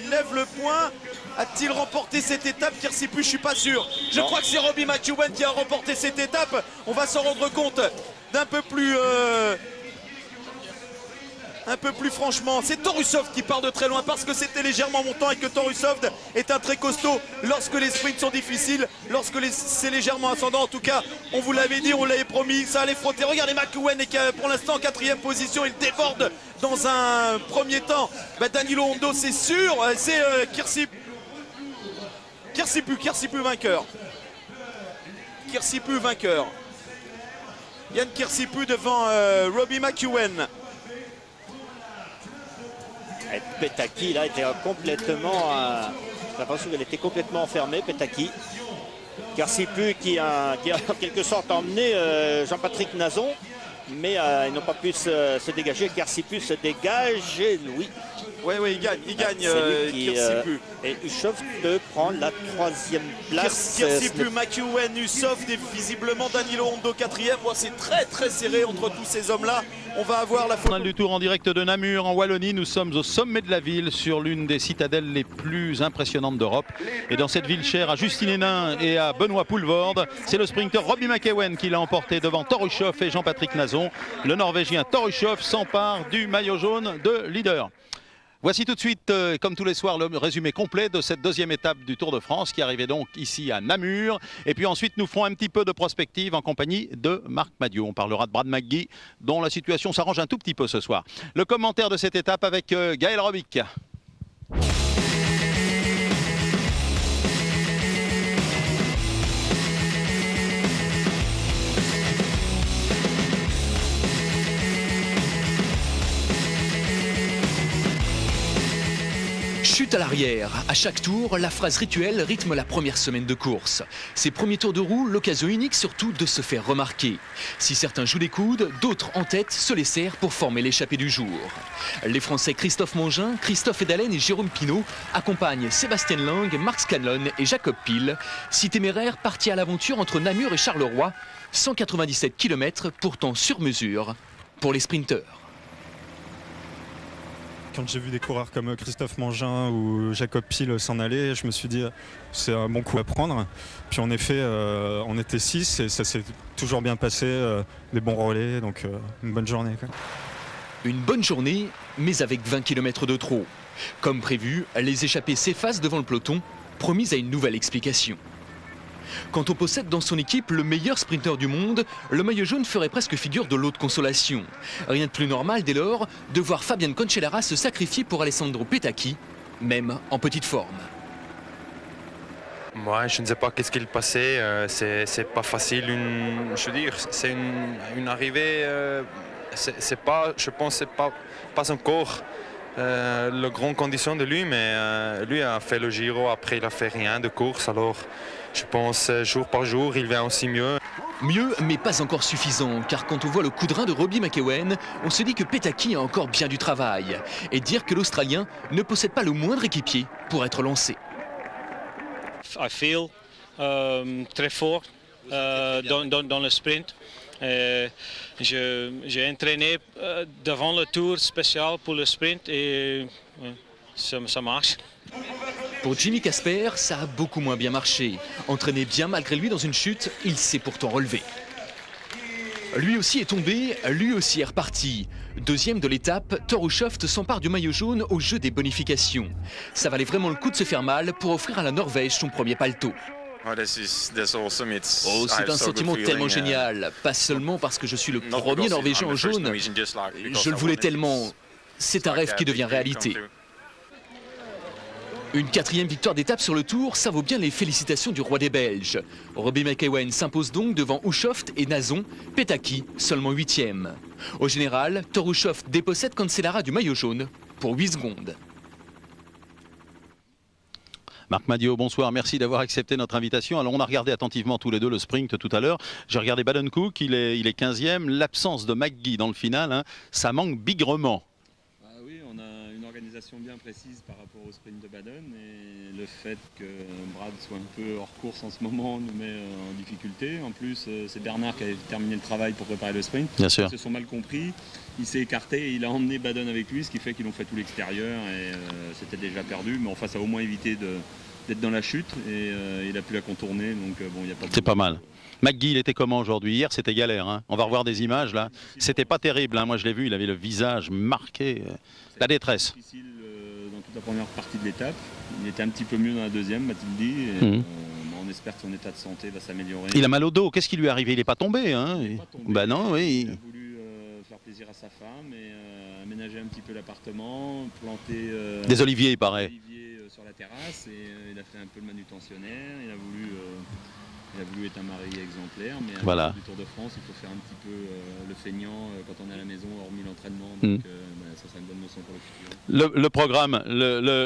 A: Il lève le poing. A-t-il remporté cette étape? Kirsipu, je suis pas sûr. Je crois que c'est Robbie McEwen qui a remporté cette étape. On va s'en rendre compte d'un peu plus... un peu plus franchement, c'est Torusov qui part de très loin parce que c'était légèrement montant et que Torusov est un très costaud lorsque les sprints sont difficiles, lorsque c'est légèrement ascendant. En tout cas, on vous l'avait dit, on l'avait promis, ça allait frotter. Regardez, McEwen est pour l'instant en 4e position, il déborde dans un premier temps. Danilo Hondo, c'est sûr, c'est Kirsipu vainqueur. Kirsipu vainqueur. Yann Kirsipu devant Robbie McEwen.
C: Petaki là était complètement, j'ai l'impression qu'elle était complètement enfermée, Petaki. Kirsipu qui a en quelque sorte emmené Jean-Patrick Nazon, mais ils n'ont pas pu se dégager. Kirsipu se dégage et oui.
A: Oui, il gagne Kirsipu.
C: Et Ushof peut prendre la 3e place.
A: Kirsipu, McEwen, Ushof et visiblement Danilo Hondo 4e. C'est très très serré entre tous ces hommes-là. On va avoir la
E: finale du Tour en direct de Namur en Wallonie. Nous sommes au sommet de la ville sur l'une des citadelles les plus impressionnantes d'Europe. Et dans cette ville chère à Justine Hénin et à Benoît Poelvoorde, c'est le sprinter Robbie McEwen qui l'a emporté devant Torusov et Jean-Patrick Nazon. Le Norvégien Torusov s'empare du maillot jaune de leader. Voici tout de suite, comme tous les soirs, le résumé complet de cette 2e étape du Tour de France qui arrivait donc ici à Namur. Et puis ensuite, nous ferons un petit peu de prospective en compagnie de Marc Madiot. On parlera de Brad McGee, dont la situation s'arrange un tout petit peu ce soir. Le commentaire de cette étape avec Gaël Robic.
F: Chute à l'arrière. À chaque tour, la phrase rituelle rythme la première semaine de course. Ces premiers tours de roue, l'occasion unique surtout de se faire remarquer. Si certains jouent les coudes, d'autres en tête se laissèrent pour former l'échappée du jour. Les Français Christophe Mongin, Christophe Edalen et Jérôme Pinault accompagnent Sébastien Lang, Marc Scanlon et Jacob Pil. 6 téméraires partis à l'aventure entre Namur et Charleroi. 197 km pourtant sur mesure pour les sprinteurs.
G: Quand j'ai vu des coureurs comme Christophe Mongin ou Jacob Pil s'en aller, je me suis dit c'est un bon coup à prendre. Puis en effet, on était 6 et ça s'est toujours bien passé, des bons relais, donc une bonne journée.
F: Une bonne journée, mais avec 20 km de trop. Comme prévu, les échappés s'effacent devant le peloton, promis à une nouvelle explication. Quand on possède dans son équipe le meilleur sprinter du monde, le maillot jaune ferait presque figure de lot de consolation. Rien de plus normal dès lors de voir Fabian Cancellara se sacrifier pour Alessandro Petacchi, même en petite forme.
H: Moi, je ne sais pas qu'est-ce qu'il passait, c'est pas facile, je veux dire, c'est une arrivée, c'est pas, je pense, c'est pas encore la grande condition de lui, mais lui a fait le Giro, après il a fait rien de course, alors je pense jour par jour il vient aussi mieux.
F: Mieux, mais pas encore suffisant, car quand on voit le coup de rein de Robbie McEwen, on se dit que Petacchi a encore bien du travail. Et dire que l'Australien ne possède pas le moindre équipier pour être lancé.
I: I feel très fort dans le sprint. J'ai entraîné devant le tour spécial pour le sprint et ça marche.
F: Pour Jimmy Casper, ça a beaucoup moins bien marché. Entraîné bien malgré lui dans une chute, il s'est pourtant relevé. Lui aussi est tombé, lui aussi est reparti. Deuxième de l'étape, Torusov s'empare du maillot jaune au jeu des bonifications. Ça valait vraiment le coup de se faire mal pour offrir à la Norvège son premier paletot.
J: Oh,
F: c'est un sentiment tellement génial. Pas seulement parce que je suis le premier Norvégien en jaune. Je le voulais tellement. C'est un rêve qui devient réalité. Une 4e victoire d'étape sur le Tour, ça vaut bien les félicitations du roi des Belges. Robbie McEwen s'impose donc devant Ushof et Nazon, Petacchi seulement 8e. Au général, Torusov dépossède Cancellara du maillot jaune pour 8 secondes.
E: Marc Madiot, bonsoir, merci d'avoir accepté notre invitation. Alors on a regardé attentivement tous les deux le sprint tout à l'heure. J'ai regardé Badencook, il est 15e. L'absence de McGee dans le final, ça manque bigrement.
B: Oui, on a une organisation
J: organisation bien précise par rapport au sprint de Baden et le fait que Brad soit un peu hors course en ce moment nous met en difficulté. En plus, c'est Bernard qui a terminé le travail pour préparer le sprint.
E: Bien sûr.
J: Ils se sont mal compris. Il s'est écarté et il a emmené Baden avec lui, ce qui fait qu'ils ont fait tout l'extérieur et c'était déjà perdu. Mais enfin, ça a au moins évité d'être dans la chute et il a pu la contourner. Donc bon, il y a pas.
E: C'est pas mal. McGee, il était comment aujourd'hui? Hier, c'était galère. Hein. On va revoir des images là. C'était pas terrible. Hein. Moi, je l'ai vu. Il avait le visage marqué. La détresse.
J: Difficile dans toute la première partie de l'étape. Il était un petit peu mieux dans la deuxième, m'a-t-il dit. Et, on espère que son état de santé va s'améliorer.
E: Il a mal au dos. Qu'est-ce qui lui est arrivé? Il n'est pas tombé. Hein.
J: Il n'est pas tombé.
E: Bah non, oui.
J: Il a voulu faire plaisir à sa femme et aménager un petit peu l'appartement, planter
E: des oliviers, il paraît.
J: Des oliviers sur la terrasse et il a fait un peu le manutentionnaire. Il a voulu être un mari exemplaire, mais à
E: voilà.
J: la du Tour de France, il faut faire un petit peu le feignant quand on est à la maison, hormis l'entraînement. Donc ça sera une bonne leçon pour le futur.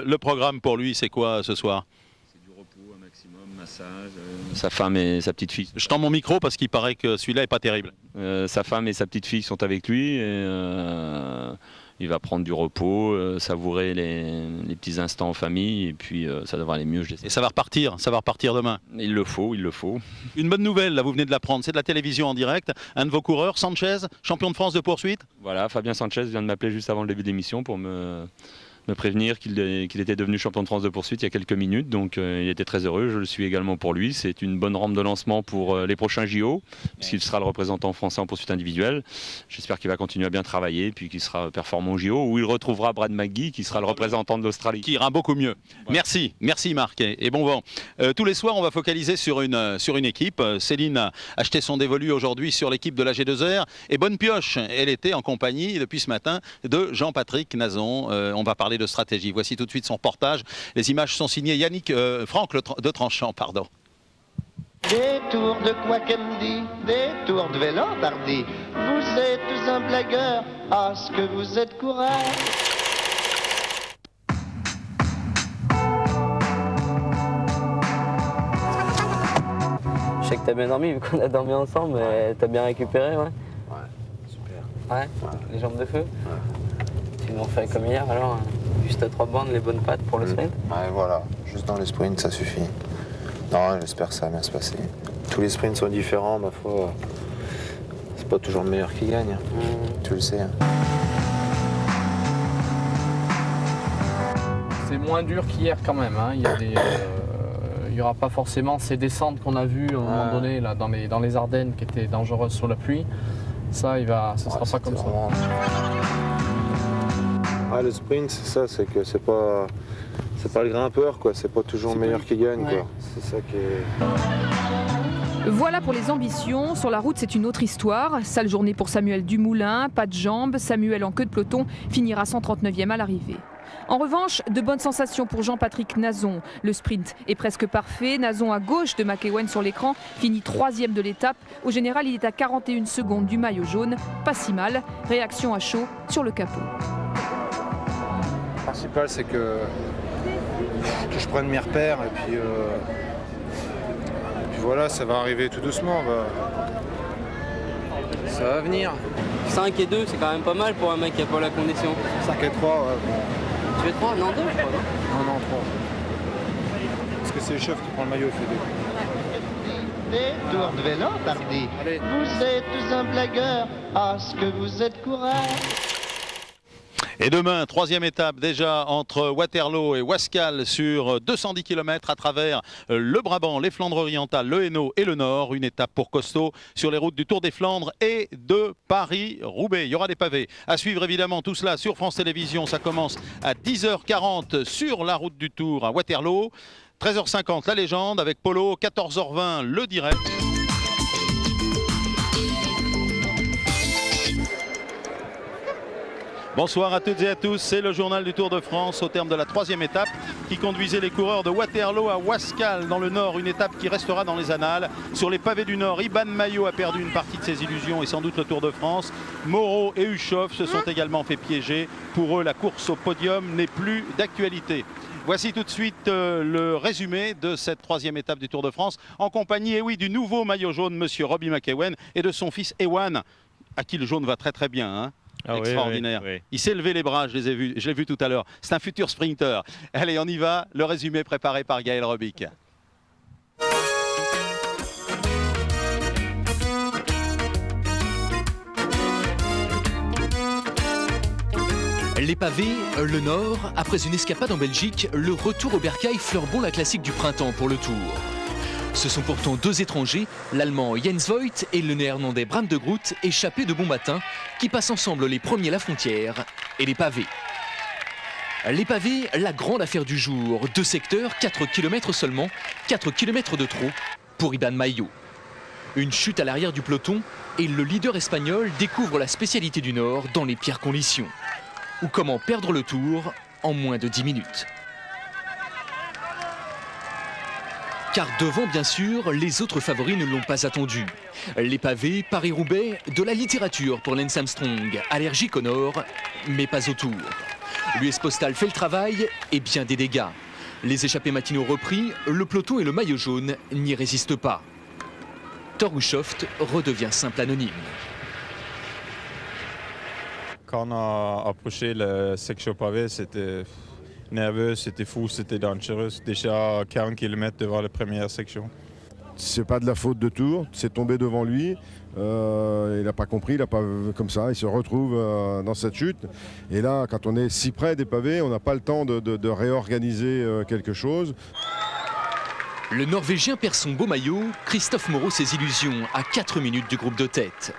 E: Le programme pour lui, c'est quoi ce soir?
J: C'est du repos, un maximum, massage. Sa femme et sa petite fille.
E: Je tends mon micro parce qu'il paraît que celui-là n'est pas terrible.
J: Sa femme et sa petite fille sont avec lui et il va prendre du repos, savourer les petits instants en famille et puis ça devrait aller mieux.
E: Et ça va repartir demain.
J: Il le faut.
E: Une bonne nouvelle, là vous venez de l'apprendre, c'est de la télévision en direct. Un de vos coureurs, Sanchez, champion de France de poursuite.
J: Voilà, Fabien Sanchez vient de m'appeler juste avant le début de l'émission pour me prévenir qu'il était devenu champion de France de poursuite il y a quelques minutes, donc il était très heureux, je le suis également pour lui. C'est une bonne rampe de lancement pour les prochains JO, puisqu'il sera le représentant français en poursuite individuelle. J'espère qu'il va continuer à bien travailler, puis qu'il sera performant au JO, où il retrouvera Brad McGee, qui sera le représentant de l'Australie.
E: Qui ira beaucoup mieux. Voilà. Merci Marc, et bon vent. Tous les soirs, on va focaliser sur une équipe. Céline a acheté son dévolu aujourd'hui sur l'équipe de la G2R, et bonne pioche, elle était en compagnie depuis ce matin de Jean-Patrick Nazon. On va parler de stratégie. Voici tout de suite son reportage. Les images sont signées Franck de Tranchant. Pardon.
K: Des tours de Quackendy, des tours de Vélobardi. Vous êtes un blagueur, ah ce que vous êtes coureur.
L: Je sais que t'as bien dormi vu qu'on a dormi ensemble, mais t'as bien récupéré, ouais?
M: Ouais, super.
L: Ouais? Les jambes de feu? Ouais. Tu m'en fais comme hier alors? Juste à 3 bandes, les bonnes pattes pour le sprint?
M: Ouais, voilà. Juste dans les sprints, ça suffit. Non, j'espère que ça va bien se passer. Tous les sprints sont différents, ma foi. C'est pas toujours le meilleur qui gagne. Tu le sais.
N: C'est moins dur qu'hier quand même. Hein. Il n'y aura pas forcément ces descentes qu'on a vues à un moment donné là, dans les Ardennes qui étaient dangereuses sous la pluie. Ça sera pas comme ça.
M: Ah, le sprint, c'est ça, c'est que c'est pas le grimpeur, quoi. C'est pas toujours le meilleur qui gagne, quoi. C'est ça qui est...
O: Voilà pour les ambitions. Sur la route, c'est une autre histoire. Sale journée pour Samuel Dumoulin, pas de jambes. Samuel en queue de peloton finira 139e à l'arrivée. En revanche, de bonnes sensations pour Jean-Patrick Nazon. Le sprint est presque parfait. Nazon à gauche de McEwen sur l'écran finit 3e de l'étape. Au général, il est à 41 secondes du maillot jaune. Pas si mal. Réaction à chaud sur le capot.
M: Le principal, c'est que je prenne mes repères et puis voilà, ça va arriver tout doucement. Ça va venir.
L: 5 et 2, c'est quand même pas mal pour un mec qui n'a pas la condition.
M: 5 et 3, ouais.
L: Tu fais 3? Non, 2, je crois, non?
M: Non, 3. Parce que c'est le chef qui prend le maillot, il fait 2.
K: Des tours de Vélobardi. Vous êtes un blagueur, ah ce que vous êtes coureur.
E: Et demain, 3e étape déjà entre Waterloo et Wascal sur 210 km à travers le Brabant, les Flandres orientales, le Hainaut et le Nord. Une étape pour costaud sur les routes du Tour des Flandres et de Paris-Roubaix. Il y aura des pavés. À suivre évidemment tout cela sur France Télévisions. Ça commence à 10h40 sur la route du Tour à Waterloo. 13h50 la légende avec Polo. 14h20 le direct. Bonsoir à toutes et à tous, c'est le journal du Tour de France au terme de la 3e étape qui conduisait les coureurs de Waterloo à Wascal dans le Nord, une étape qui restera dans les annales. Sur les pavés du Nord, Iban Maillot a perdu une partie de ses illusions et sans doute le Tour de France. Moreau et Ushoff se sont également fait piéger. Pour eux, la course au podium n'est plus d'actualité. Voici tout de suite le résumé de cette 3e étape du Tour de France en compagnie, du nouveau maillot jaune, monsieur Robbie McEwen, et de son fils Ewan, à qui le jaune va très très bien.
J: Ah
E: extraordinaire.
J: oui, oui, oui.
E: Il s'est levé les bras, je l'ai vu tout à l'heure. C'est un futur sprinter. Allez, on y va. Le résumé préparé par Gaël Robic.
F: Les pavés, le Nord, après une escapade en Belgique, le retour au bercail fleure bon la classique du printemps pour le Tour. Ce sont pourtant deux étrangers, l'Allemand Jens Voigt et le Néerlandais Bram de Groot, échappés de bon matin, qui passent ensemble les premiers la frontière et les pavés. Les pavés, la grande affaire du jour. 2 secteurs, 4 km seulement, 4 km de trop pour Iban Mayo. Une chute à l'arrière du peloton et le leader espagnol découvre la spécialité du Nord dans les pires conditions. Ou comment perdre le Tour en moins de 10 minutes. Car devant, bien sûr, les autres favoris ne l'ont pas attendu. Les pavés, Paris-Roubaix, de la littérature pour Lance Armstrong, allergique au Nord, mais pas au Tour. L'US Postal fait le travail et bien des dégâts. Les échappés matinaux repris, le peloton et le maillot jaune n'y résistent pas. Thor Hushovd redevient simple anonyme.
P: Quand on a approché le section pavé, c'était nerveux, c'était fou, c'était dangereux. Déjà à 40 km devant la première section.
Q: C'est pas de la faute de Tour, c'est tombé devant lui. Il n'a pas compris, il n'a pas comme ça, il se retrouve dans cette chute. Et là, quand on est si près des pavés, on n'a pas le temps de réorganiser quelque chose.
F: Le Norvégien perd son beau maillot, Christophe Moreau ses illusions à 4 minutes du groupe de tête.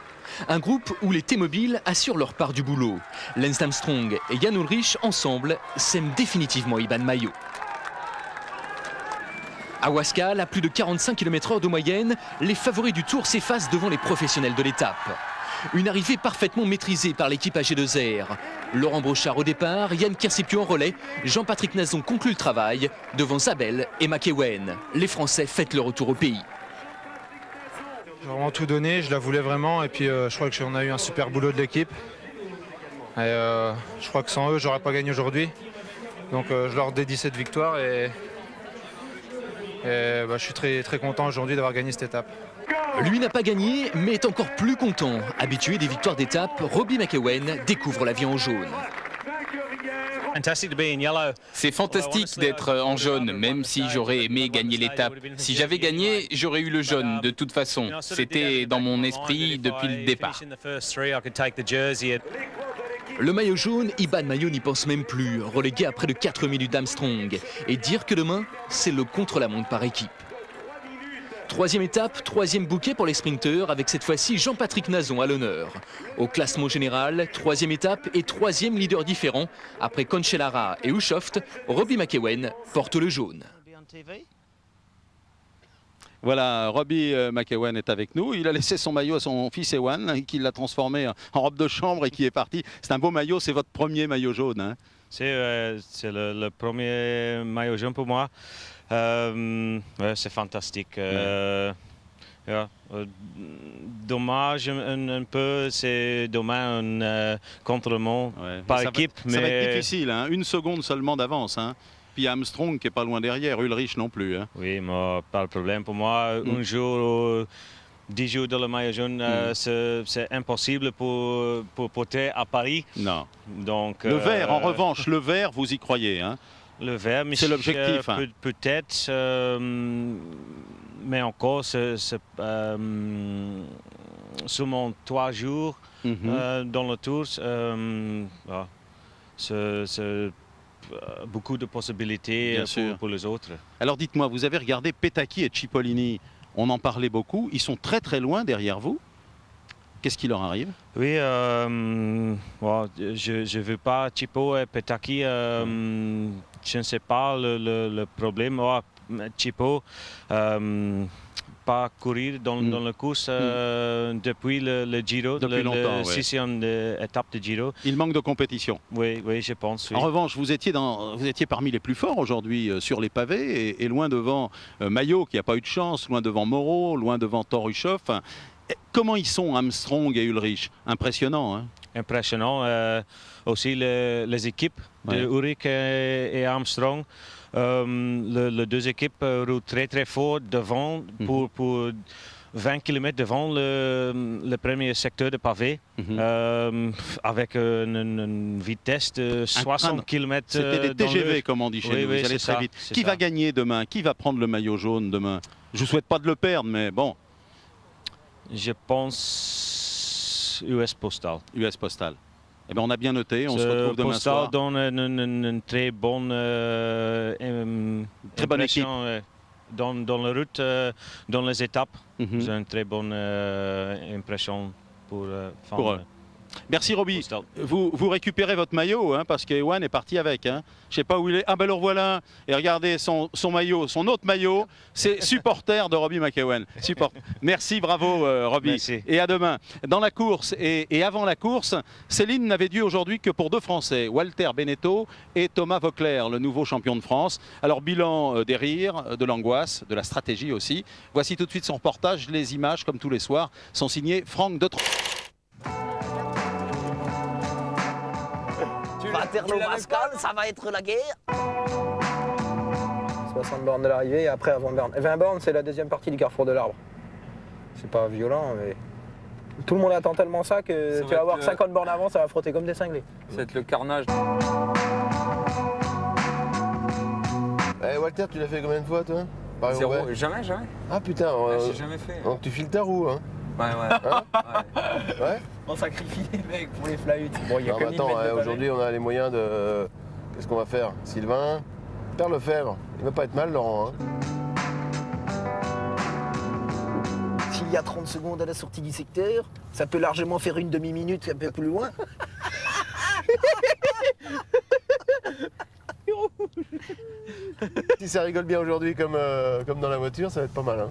F: Un groupe où les T-Mobile assurent leur part du boulot. Lance Armstrong et Jan Ullrich, ensemble, sèment définitivement Iban Mayo. À Wascal, à plus de 45 km/h de moyenne, les favoris du Tour s'effacent devant les professionnels de l'étape. Une arrivée parfaitement maîtrisée par l'équipe AG2R. Laurent Brochard au départ, Yann Kersipio en relais, Jean-Patrick Nazon conclut le travail devant Zabel et McEwen. Les Français fêtent leur retour au pays.
R: J'ai vraiment tout donné, je la voulais vraiment et puis je crois qu'on a eu un super boulot de l'équipe. Et je crois que sans eux, j'aurais pas gagné aujourd'hui. Donc je leur dédie cette victoire et je suis très content aujourd'hui d'avoir gagné cette étape.
F: Lui n'a pas gagné, mais est encore plus content. Habitué des victoires d'étape, Robbie McEwen découvre la vie en jaune.
S: C'est fantastique d'être en jaune, même si j'aurais aimé gagner l'étape. Si j'avais gagné, j'aurais eu le jaune de toute façon. C'était dans mon esprit depuis le départ.
F: Le maillot jaune, Iban Mayo n'y pense même plus, relégué à près de 4 minutes d'Armstrong. Et dire que demain, c'est le contre-la-montre par équipe. 3e étape, 3e bouquet pour les sprinteurs, avec cette fois-ci Jean-Patrick Nazon à l'honneur. Au classement général, 3e étape et 3e leader différent. Après Cancellara et Hushovd, Robbie McEwen porte le jaune.
E: Voilà, Robbie McEwen est avec nous. Il a laissé son maillot à son fils Ewan, qui l'a transformé en robe de chambre et qui est parti. C'est un beau maillot, c'est votre premier maillot jaune. Hein?
T: C'est le premier maillot jaune pour moi. C'est fantastique. Dommage un peu, c'est dommage contre le monde par équipe.
E: Ça va être difficile, hein? 1 seconde seulement d'avance. Hein? Puis Armstrong qui n'est pas loin derrière, Ullrich non plus. Hein?
T: Oui, mais pas le problème pour moi. Un jour, 10 jours de le maillot jaune, c'est impossible pour porter à Paris.
E: Non.
T: Donc,
E: le vert, en revanche, le vert, vous y croyez, hein?
T: Le vert,
E: c'est l'objectif.
T: Peut-être, mais encore, seulement 3 jours dans le Tour. C'est beaucoup de possibilités pour les autres.
E: Alors dites-moi, vous avez regardé Petacchi et Cipollini, on en parlait beaucoup, ils sont très très loin derrière vous. Qu'est-ce qui leur arrive?
T: Oui, je ne veux pas Cipo et Petacchi, je ne sais pas le problème. Cipo, pas courir dans la course depuis le Giro,
E: depuis longtemps,
T: la 6e étape de Giro.
E: Il manque de compétition.
T: Oui, je pense. Oui.
E: En revanche, vous étiez parmi les plus forts aujourd'hui sur les pavés et loin devant Mayo qui n'a pas eu de chance, loin devant Moreau, loin devant Thor Hushovd. Comment ils sont, Armstrong et Ullrich? Impressionnant, hein?
T: Impressionnant. Aussi les équipes de Ullrich et Armstrong. Les deux équipes roulent très très fort devant pour 20 km devant le premier secteur de pavé, avec une vitesse de 60 km.
E: C'était des TGV, comme on dit chez nous. Vous allez très vite. Qui va gagner demain? Qui va prendre le maillot jaune demain? Je ne souhaite pas de le perdre, mais bon.
T: Je pense US Postal.
E: US Postal. Eh bien, on a bien noté, on se retrouve demain soir.
T: Postal donne une très bonne
E: équipe.
T: Dans la route, dans les étapes. C'est une très bonne impression pour eux.
E: Merci Roby. Vous récupérez votre maillot parce qu'Ewan est parti avec. Je ne sais pas où il est. Ah ben le revoilà. Et regardez son maillot, son autre maillot. C'est supporter de Robbie McEwen. Merci, bravo Roby.
T: Merci.
E: Et à demain. Dans la course et avant la course, Céline n'avait dû aujourd'hui que pour deux Français, Walter Benetto et Thomas Voeckler, le nouveau champion de France. Alors bilan des rires, de l'angoisse, de la stratégie aussi. Voici tout de suite son reportage. Les images, comme tous les soirs, sont signées Franck de
U: Waterloo-Pascal, ça va être la guerre.
V: 60 bornes de l'arrivée et après avant borne. 20 bornes, c'est la deuxième partie du carrefour de l'Arbre. C'est pas violent, mais tout le monde attend tellement ça que tu vas avoir 50 bornes avant, ça va frotter comme des cinglés.
N: Ça va être le carnage.
M: Walter, tu l'as fait combien de fois toi?
N: Zéro, jamais.
M: Ah putain,
N: j'ai jamais fait.
M: Donc tu files ta roue, hein?
N: Ouais.
M: Ouais.
V: On sacrifie les mecs pour les flahutes. Bon, il y a que
M: attends, aujourd'hui on a les moyens de... Qu'est-ce qu'on va faire? Sylvain, Père Lefebvre, il va pas être mal Laurent.
V: S'il y a 30 secondes à la sortie du secteur, ça peut largement faire une demi-minute un peu plus loin.
M: Si ça rigole bien aujourd'hui comme dans la voiture, ça va être pas mal.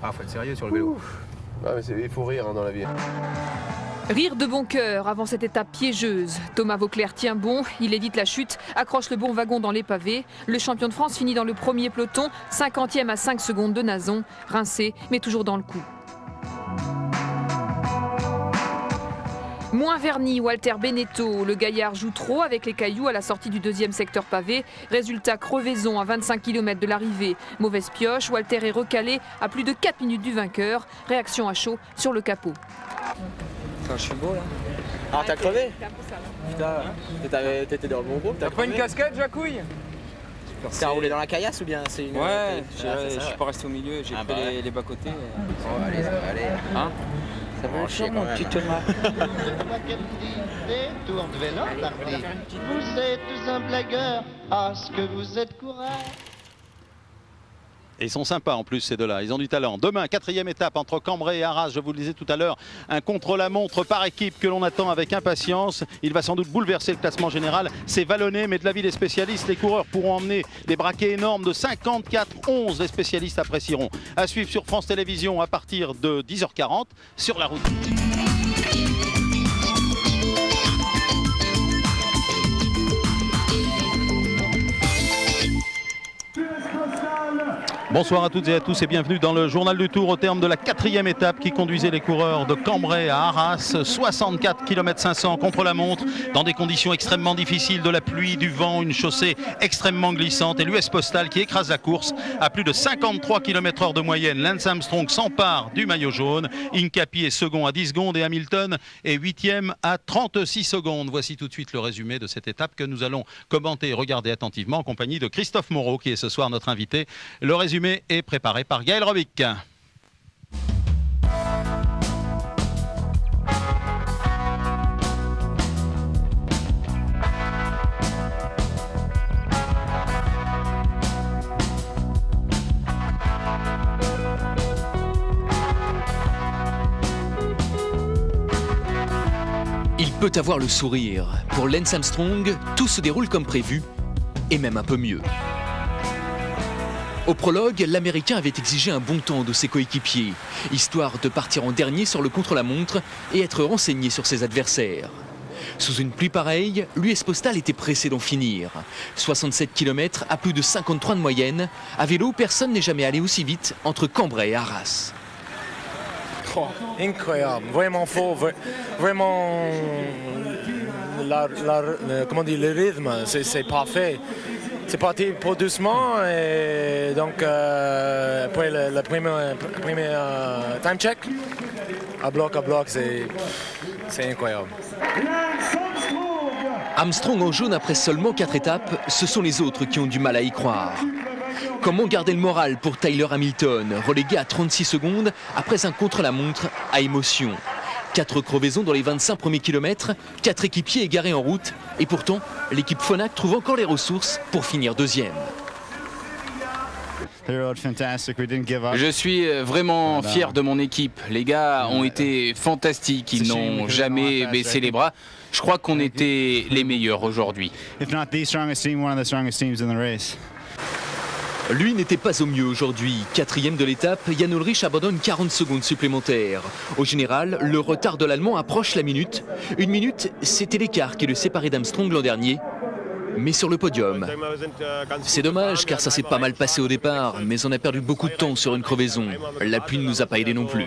V: Faut être sérieux sur le vélo.
M: Mais il faut rire dans la vie.
O: Rire de bon cœur avant cette étape piégeuse. Thomas Voeckler tient bon, il évite la chute, accroche le bon wagon dans les pavés. Le champion de France finit dans le premier peloton, 50e à 5 secondes de Nazon, rincé mais toujours dans le coup. Moins verni, Walter Benetto. Le gaillard joue trop avec les cailloux à la sortie du deuxième secteur pavé. Résultat, crevaison à 25 km de l'arrivée. Mauvaise pioche, Walter est recalé à plus de 4 minutes du vainqueur. Réaction à chaud sur le capot.
V: Quand je suis beau là. Ah, t'as crevé? Putain, t'étais dans le bon groupe.
N: T'as pas une casquette, Jacouille?
V: T'as roulé dans la caillasse ou bien c'est une...
N: Ouais, je suis pas resté au milieu, j'ai pris les bas-côtés.
V: Allez.
N: Hein?
V: Ça va chier mon petit Thomas.
K: Des tours de vélo, vous êtes un blagueur, ce que vous êtes courageux.
E: Et ils sont sympas en plus ces deux-là, ils ont du talent. Demain, 4e étape entre Cambrai et Arras, je vous le disais tout à l'heure, un contre-la-montre par équipe que l'on attend avec impatience. Il va sans doute bouleverser le classement général. C'est vallonné, mais de l'avis des spécialistes, les coureurs pourront emmener des braquets énormes de 54-11. Les spécialistes apprécieront. À suivre sur France Télévisions à partir de 10h40 sur la route. Bonsoir à toutes et à tous et bienvenue dans le journal du Tour au terme de la 4e étape qui conduisait les coureurs de Cambrai à Arras. 64 km 500 contre la montre dans des conditions extrêmement difficiles, de la pluie, du vent, une chaussée extrêmement glissante et l'US Postal qui écrase la course à plus de 53 km/h de moyenne. Lance Armstrong s'empare du maillot jaune. Hincapie est second à 10 secondes et Hamilton est 8e à 36 secondes. Voici tout de suite le résumé de cette étape que nous allons commenter et regarder attentivement en compagnie de Christophe Moreau qui est ce soir notre invité. Le résumé est préparé par Gaël Robic.
F: Il peut avoir le sourire. Pour Lance Armstrong, tout se déroule comme prévu, et même un peu mieux. Au prologue, l'Américain avait exigé un bon temps de ses coéquipiers, histoire de partir en dernier sur le contre-la-montre et être renseigné sur ses adversaires. Sous une pluie pareille, l'US Postal était pressé d'en finir. 67 km à plus de 53 de moyenne. À vélo, personne n'est jamais allé aussi vite entre Cambrai et Arras.
W: Oh, incroyable, vraiment fort, vraiment comment dire, le rythme, c'est parfait. c'est parti pour doucement et donc après le premier time check, à bloc, c'est incroyable.
F: Armstrong en jaune après seulement 4 étapes, ce sont les autres qui ont du mal à y croire. Comment garder le moral pour Tyler Hamilton, relégué à 36 secondes après un contre-la-montre à émotion? 4 crevaisons dans les 25 premiers kilomètres, 4 équipiers égarés en route, et pourtant, l'équipe Phonak trouve encore les ressources pour finir deuxième.
S: Je suis vraiment fier de mon équipe. Les gars ont été fantastiques, ils n'ont jamais baissé les bras. Je crois qu'on était les meilleurs aujourd'hui.
F: Lui n'était pas au mieux aujourd'hui. 4e de l'étape, Jan Ullrich abandonne 40 secondes supplémentaires. Au général, le retard de l'Allemand approche la minute. Une minute, c'était l'écart qui le séparait d'Armstrong l'an dernier. Mais sur le podium. C'est dommage car ça s'est pas mal passé au départ, mais on a perdu beaucoup de temps sur une crevaison. La pluie ne nous a pas aidés non plus.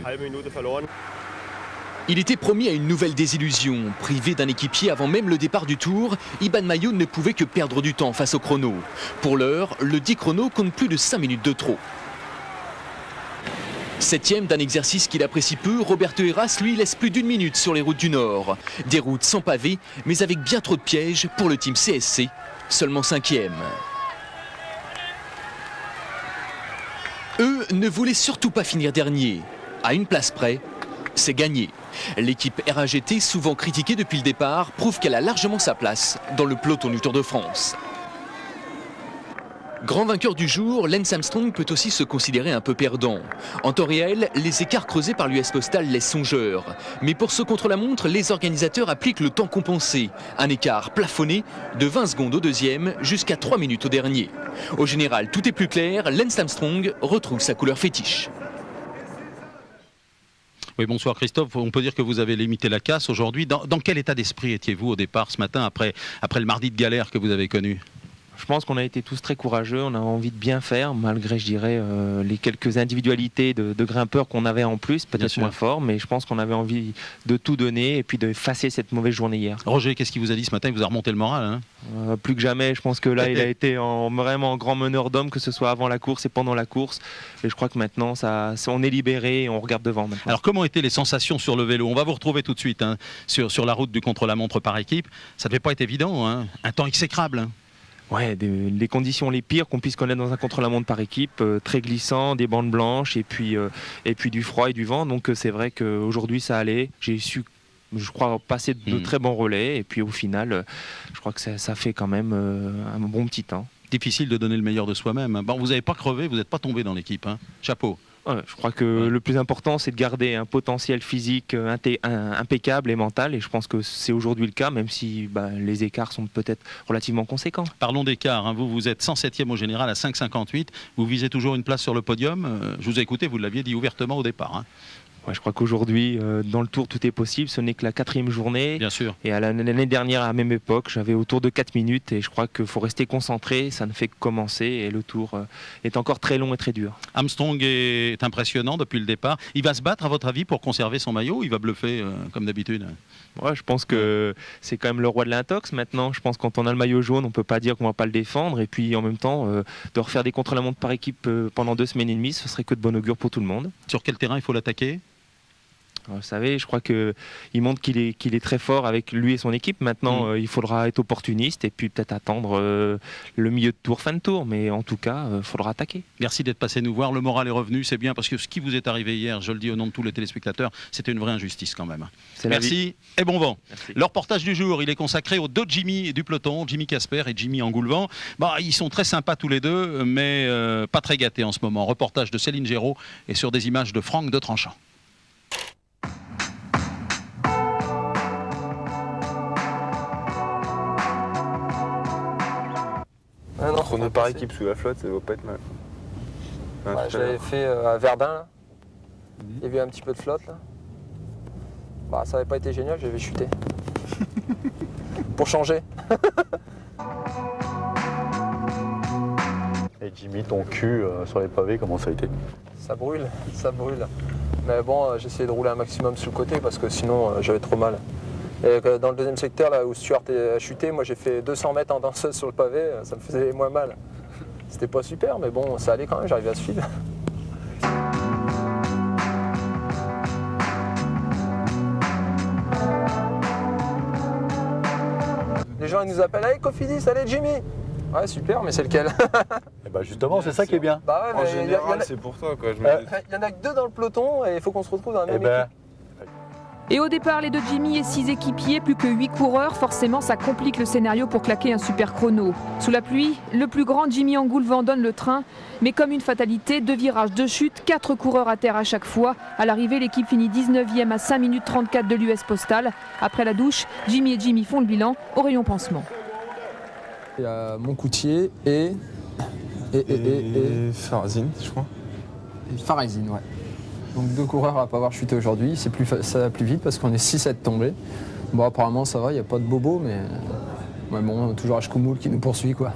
F: Il était promis à une nouvelle désillusion. Privé d'un équipier avant même le départ du Tour, Iban Mayo ne pouvait que perdre du temps face au chrono. Pour l'heure, le 10 chrono compte plus de 5 minutes de trop. 7e d'un exercice qu'il apprécie peu, Roberto Heras, lui, laisse plus d'1 minute sur les routes du Nord. Des routes sans pavés, mais avec bien trop de pièges pour le team CSC, seulement 5e. Eux ne voulaient surtout pas finir dernier. À une place près, c'est gagné. L'équipe RAGT, souvent critiquée depuis le départ, prouve qu'elle a largement sa place dans le peloton du Tour de France. Grand vainqueur du jour, Lance Armstrong peut aussi se considérer un peu perdant. En temps réel, les écarts creusés par l'US Postal laissent songeurs. Mais pour ce contre-la-montre, les organisateurs appliquent le temps compensé. Un écart plafonné de 20 secondes au deuxième jusqu'à 3 minutes au dernier. Au général, tout est plus clair, Lance Armstrong retrouve sa couleur fétiche.
E: Oui, bonsoir Christophe. On peut dire que vous avez limité la casse aujourd'hui. Dans quel état d'esprit étiez-vous au départ ce matin après le mardi de galère que vous avez connu ?
A: Je pense qu'on a été tous très courageux, on a envie de bien faire, malgré, je dirais, les quelques individualités de grimpeurs qu'on avait en plus, peut-être moins forts, mais je pense qu'on avait envie de tout donner et puis d'effacer cette mauvaise journée hier.
E: Roger, qu'est-ce qu'il vous a dit ce matin ? Il vous a remonté le moral, hein ?
A: Plus que jamais, je pense que là, il a été vraiment grand meneur d'hommes, que ce soit avant la course et pendant la course. Et je crois que maintenant, on est libéré et on regarde devant maintenant.
E: Alors, comment étaient les sensations sur le vélo ? On va vous retrouver tout de suite sur la route du contre-la-montre par équipe. Ça ne devait pas être évident, hein ? Un temps exécrable, hein ?
A: Ouais, les conditions les pires qu'on puisse connaître dans un contre-la-montre par équipe, très glissant, des bandes blanches et puis du froid et du vent. Donc c'est vrai qu'aujourd'hui ça allait. J'ai su, je crois, passer de très bons relais et puis au final, je crois que ça fait quand même un bon petit temps.
E: Difficile de donner le meilleur de soi-même. Bon, vous n'avez pas crevé, vous n'êtes pas tombé dans l'équipe, hein. Chapeau.
A: Ouais, je crois que le plus important, c'est de garder un potentiel physique impeccable et mental. Et je pense que c'est aujourd'hui le cas, même si les écarts sont peut-être relativement conséquents.
E: Parlons d'écart. Hein. Vous êtes 107e au général à 5,58. Vous visez toujours une place sur le podium. Je vous ai écouté, vous l'aviez dit ouvertement au départ. Hein.
A: Ouais, je crois qu'aujourd'hui, dans le Tour, tout est possible. Ce n'est que la 4e journée.
E: Bien sûr.
A: Et l'année dernière, à la même époque, j'avais autour de 4 minutes. Et je crois qu'il faut rester concentré. Ça ne fait que commencer. Et le Tour est encore très long et très dur.
E: Armstrong est impressionnant depuis le départ. Il va se battre, à votre avis, pour conserver son maillot ? Il va bluffer comme d'habitude ?
A: Ouais, je pense que c'est quand même le roi de l'intox maintenant. Je pense que quand on a le maillot jaune, on ne peut pas dire qu'on ne va pas le défendre. Et puis en même temps, de refaire des contre-la-montre par équipe pendant 2 semaines et demie, ce serait que de bon augure pour tout le monde.
E: Sur quel terrain il faut l'attaquer ?
A: Vous savez, je crois qu'il montre qu'il est très fort avec lui et son équipe. Maintenant, il faudra être opportuniste et puis peut-être attendre le milieu de tour, fin de tour. Mais en tout cas, il faudra attaquer.
E: Merci d'être passé nous voir. Le moral est revenu, c'est bien, parce que ce qui vous est arrivé hier, je le dis au nom de tous les téléspectateurs, c'était une vraie injustice quand même. Merci et bon vent. Merci. Le reportage du jour, il est consacré aux 2 Jimmy du peloton, Jimmy Casper et Jimmy Engoulevent. Ils sont très sympas tous les deux, mais pas très gâtés en ce moment. Reportage de Céline Géraud et sur des images de Franck de Tranchant.
M: Ah non, chrono par équipe sous la flotte, ça va pas être mal.
V: Je l'avais fait à Verdun, là. Il y avait un petit peu de flotte, là. Ça n'avait pas été génial, j'avais chuté. Pour changer.
B: Et Jimmy, ton cul sur les pavés, comment ça a été ?
V: Ça brûle. Mais bon, j'ai essayé de rouler un maximum sur le côté parce que sinon j'avais trop mal. Et dans le deuxième secteur, là où Stuart a chuté, moi j'ai fait 200 mètres en danseuse sur le pavé, ça me faisait moins mal. C'était pas super, mais bon, ça allait quand même, j'arrivais à suivre. Les gens ils nous appellent, hey Cofidis, allez Jimmy. Ouais super, mais c'est lequel?
C: Et bah justement, c'est ça qui est bien.
V: Bah ouais,
C: en général, c'est pour toi quoi.
V: Il y en a que 2 dans le peloton et il faut qu'on se retrouve dans la même équipe.
O: Et au départ, les 2 Jimmy et 6 équipiers, plus que 8 coureurs, forcément ça complique le scénario pour claquer un super chrono. Sous la pluie, le plus grand Jimmy Angoulvan donne le train, mais comme une fatalité, 2 virages, 2 chutes, 4 coureurs à terre à chaque fois. À l'arrivée, l'équipe finit 19e à 5 minutes 34 de l'US Postal. Après la douche, Jimmy et Jimmy font le bilan au rayon pansement.
V: Il y a Moncoutier et
C: Farazine, je crois.
V: Et Farazine, ouais. Donc 2 coureurs à ne pas avoir chuté aujourd'hui, ça va plus vite parce qu'on est 6 à être tombés. Bon apparemment ça va, il n'y a pas de bobo, mais bon, toujours Ashkoumoul qui nous poursuit quoi.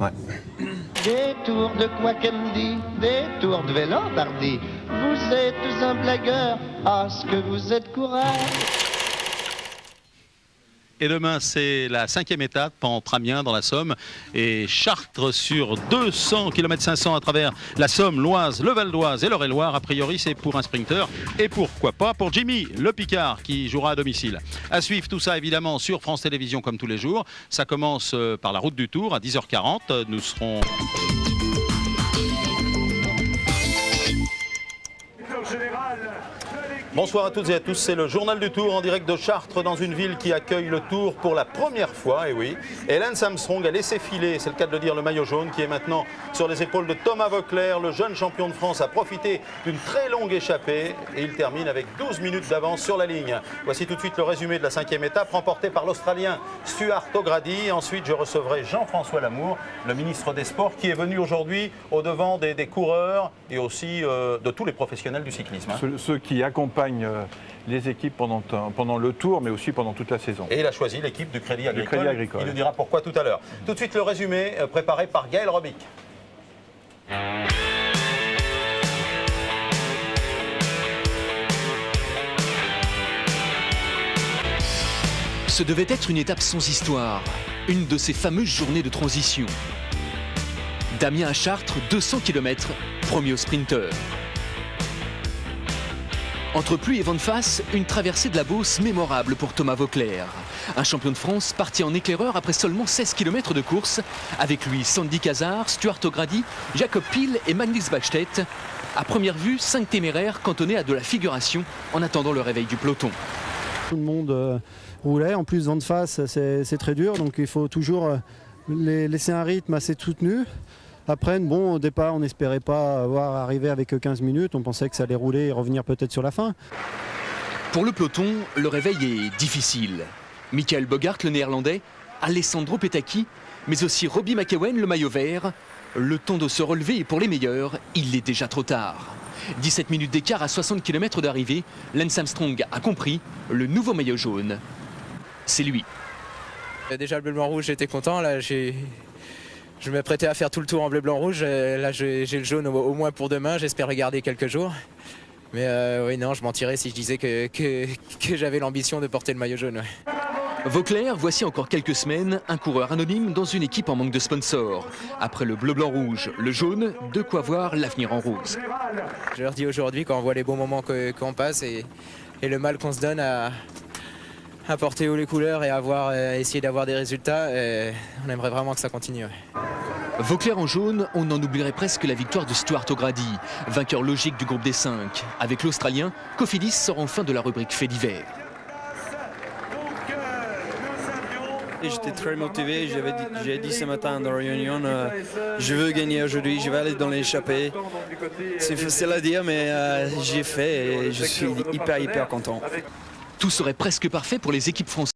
C: Ouais.
K: Des tours de Quackendy, des tours de Vélobardi. Vous êtes un blagueur, ah ce que vous êtes coureur.
E: Et demain, c'est la 5e étape entre Amiens dans la Somme et Chartres sur 200 km 500 à travers la Somme, l'Oise, le Val d'Oise et l'Eure-et-Loire. A priori, c'est pour un sprinter et pourquoi pas pour Jimmy Le Picard qui jouera à domicile. À suivre tout ça évidemment sur France Télévisions comme tous les jours. Ça commence par la route du Tour à 10h40. Nous serons... Bonsoir à toutes et à tous, c'est le journal du Tour en direct de Chartres dans une ville qui accueille le Tour pour la première fois, et oui. Et Lance Armstrong a laissé filer, c'est le cas de le dire, le maillot jaune qui est maintenant sur les épaules de Thomas Voeckler. Le jeune champion de France a profité d'une très longue échappée et il termine avec 12 minutes d'avance sur la ligne. Voici tout de suite le résumé de la 5e étape remportée par l'Australien Stuart O'Grady. Ensuite, je recevrai Jean-François Lamour, le ministre des Sports, qui est venu aujourd'hui au devant des coureurs et aussi de tous les professionnels du cyclisme.
C: Ceux qui accompagnent les équipes pendant le Tour, mais aussi pendant toute la saison.
E: Et il a choisi l'équipe du Crédit Agricole. Il nous dira pourquoi tout à l'heure. Tout de suite, le résumé préparé par Gaël Robic.
F: Ce devait être une étape sans histoire, une de ces fameuses journées de transition. D'Amiens à Chartres, 200 km, premier au sprinter. Entre pluie et vent de face, une traversée de la Beauce mémorable pour Thomas Voeckler. Un champion de France parti en éclaireur après seulement 16 km de course. Avec lui, Sandy Cazard, Stuart O'Grady, Jacob Piel et Magnus Bachstedt. À première vue, 5 téméraires cantonnés à de la figuration en attendant le réveil du peloton.
D: Tout le monde roulait, en plus vent de face, c'est très dur, donc il faut toujours laisser un rythme assez soutenu. Après, bon, au départ, on n'espérait pas avoir arrivé avec 15 minutes. On pensait que ça allait rouler et revenir peut-être sur la fin.
F: Pour le peloton, le réveil est difficile. Michael Bogart, le néerlandais, Alessandro Petacchi, mais aussi Robbie McEwen, le maillot vert. Le temps de se relever est pour les meilleurs, il est déjà trop tard. 17 minutes d'écart à 60 km d'arrivée. Lance Armstrong a compris, le nouveau maillot jaune, c'est lui.
V: Déjà le bleu, blanc, rouge, j'étais content. Là, je m'apprêtais à faire tout le tour en bleu, blanc, rouge. Là, j'ai le jaune au moins pour demain. J'espère le garder quelques jours. Mais oui, non, je mentirais si je disais que j'avais l'ambition de porter le maillot jaune. Ouais.
F: Voeckler, voici encore quelques semaines, un coureur anonyme dans une équipe en manque de sponsors. Après le bleu, blanc, rouge, le jaune, de quoi voir l'avenir en rose.
V: Je leur dis aujourd'hui, quand on voit les bons moments qu'on passe et le mal qu'on se donne à porter haut les couleurs et à essayer d'avoir des résultats, on aimerait vraiment que ça continue. Ouais.
F: Voeckler en jaune, on en oublierait presque la victoire de Stuart O'Grady, vainqueur logique du groupe des 5. Avec l'Australien, Cofidis sort enfin de la rubrique fait divers.
G: J'étais très motivé, j'ai dit ce matin dans la réunion, je veux gagner aujourd'hui, je vais aller dans l'échappée. C'est facile à dire, mais j'ai fait et je suis hyper content.
F: Tout serait presque parfait pour les équipes françaises.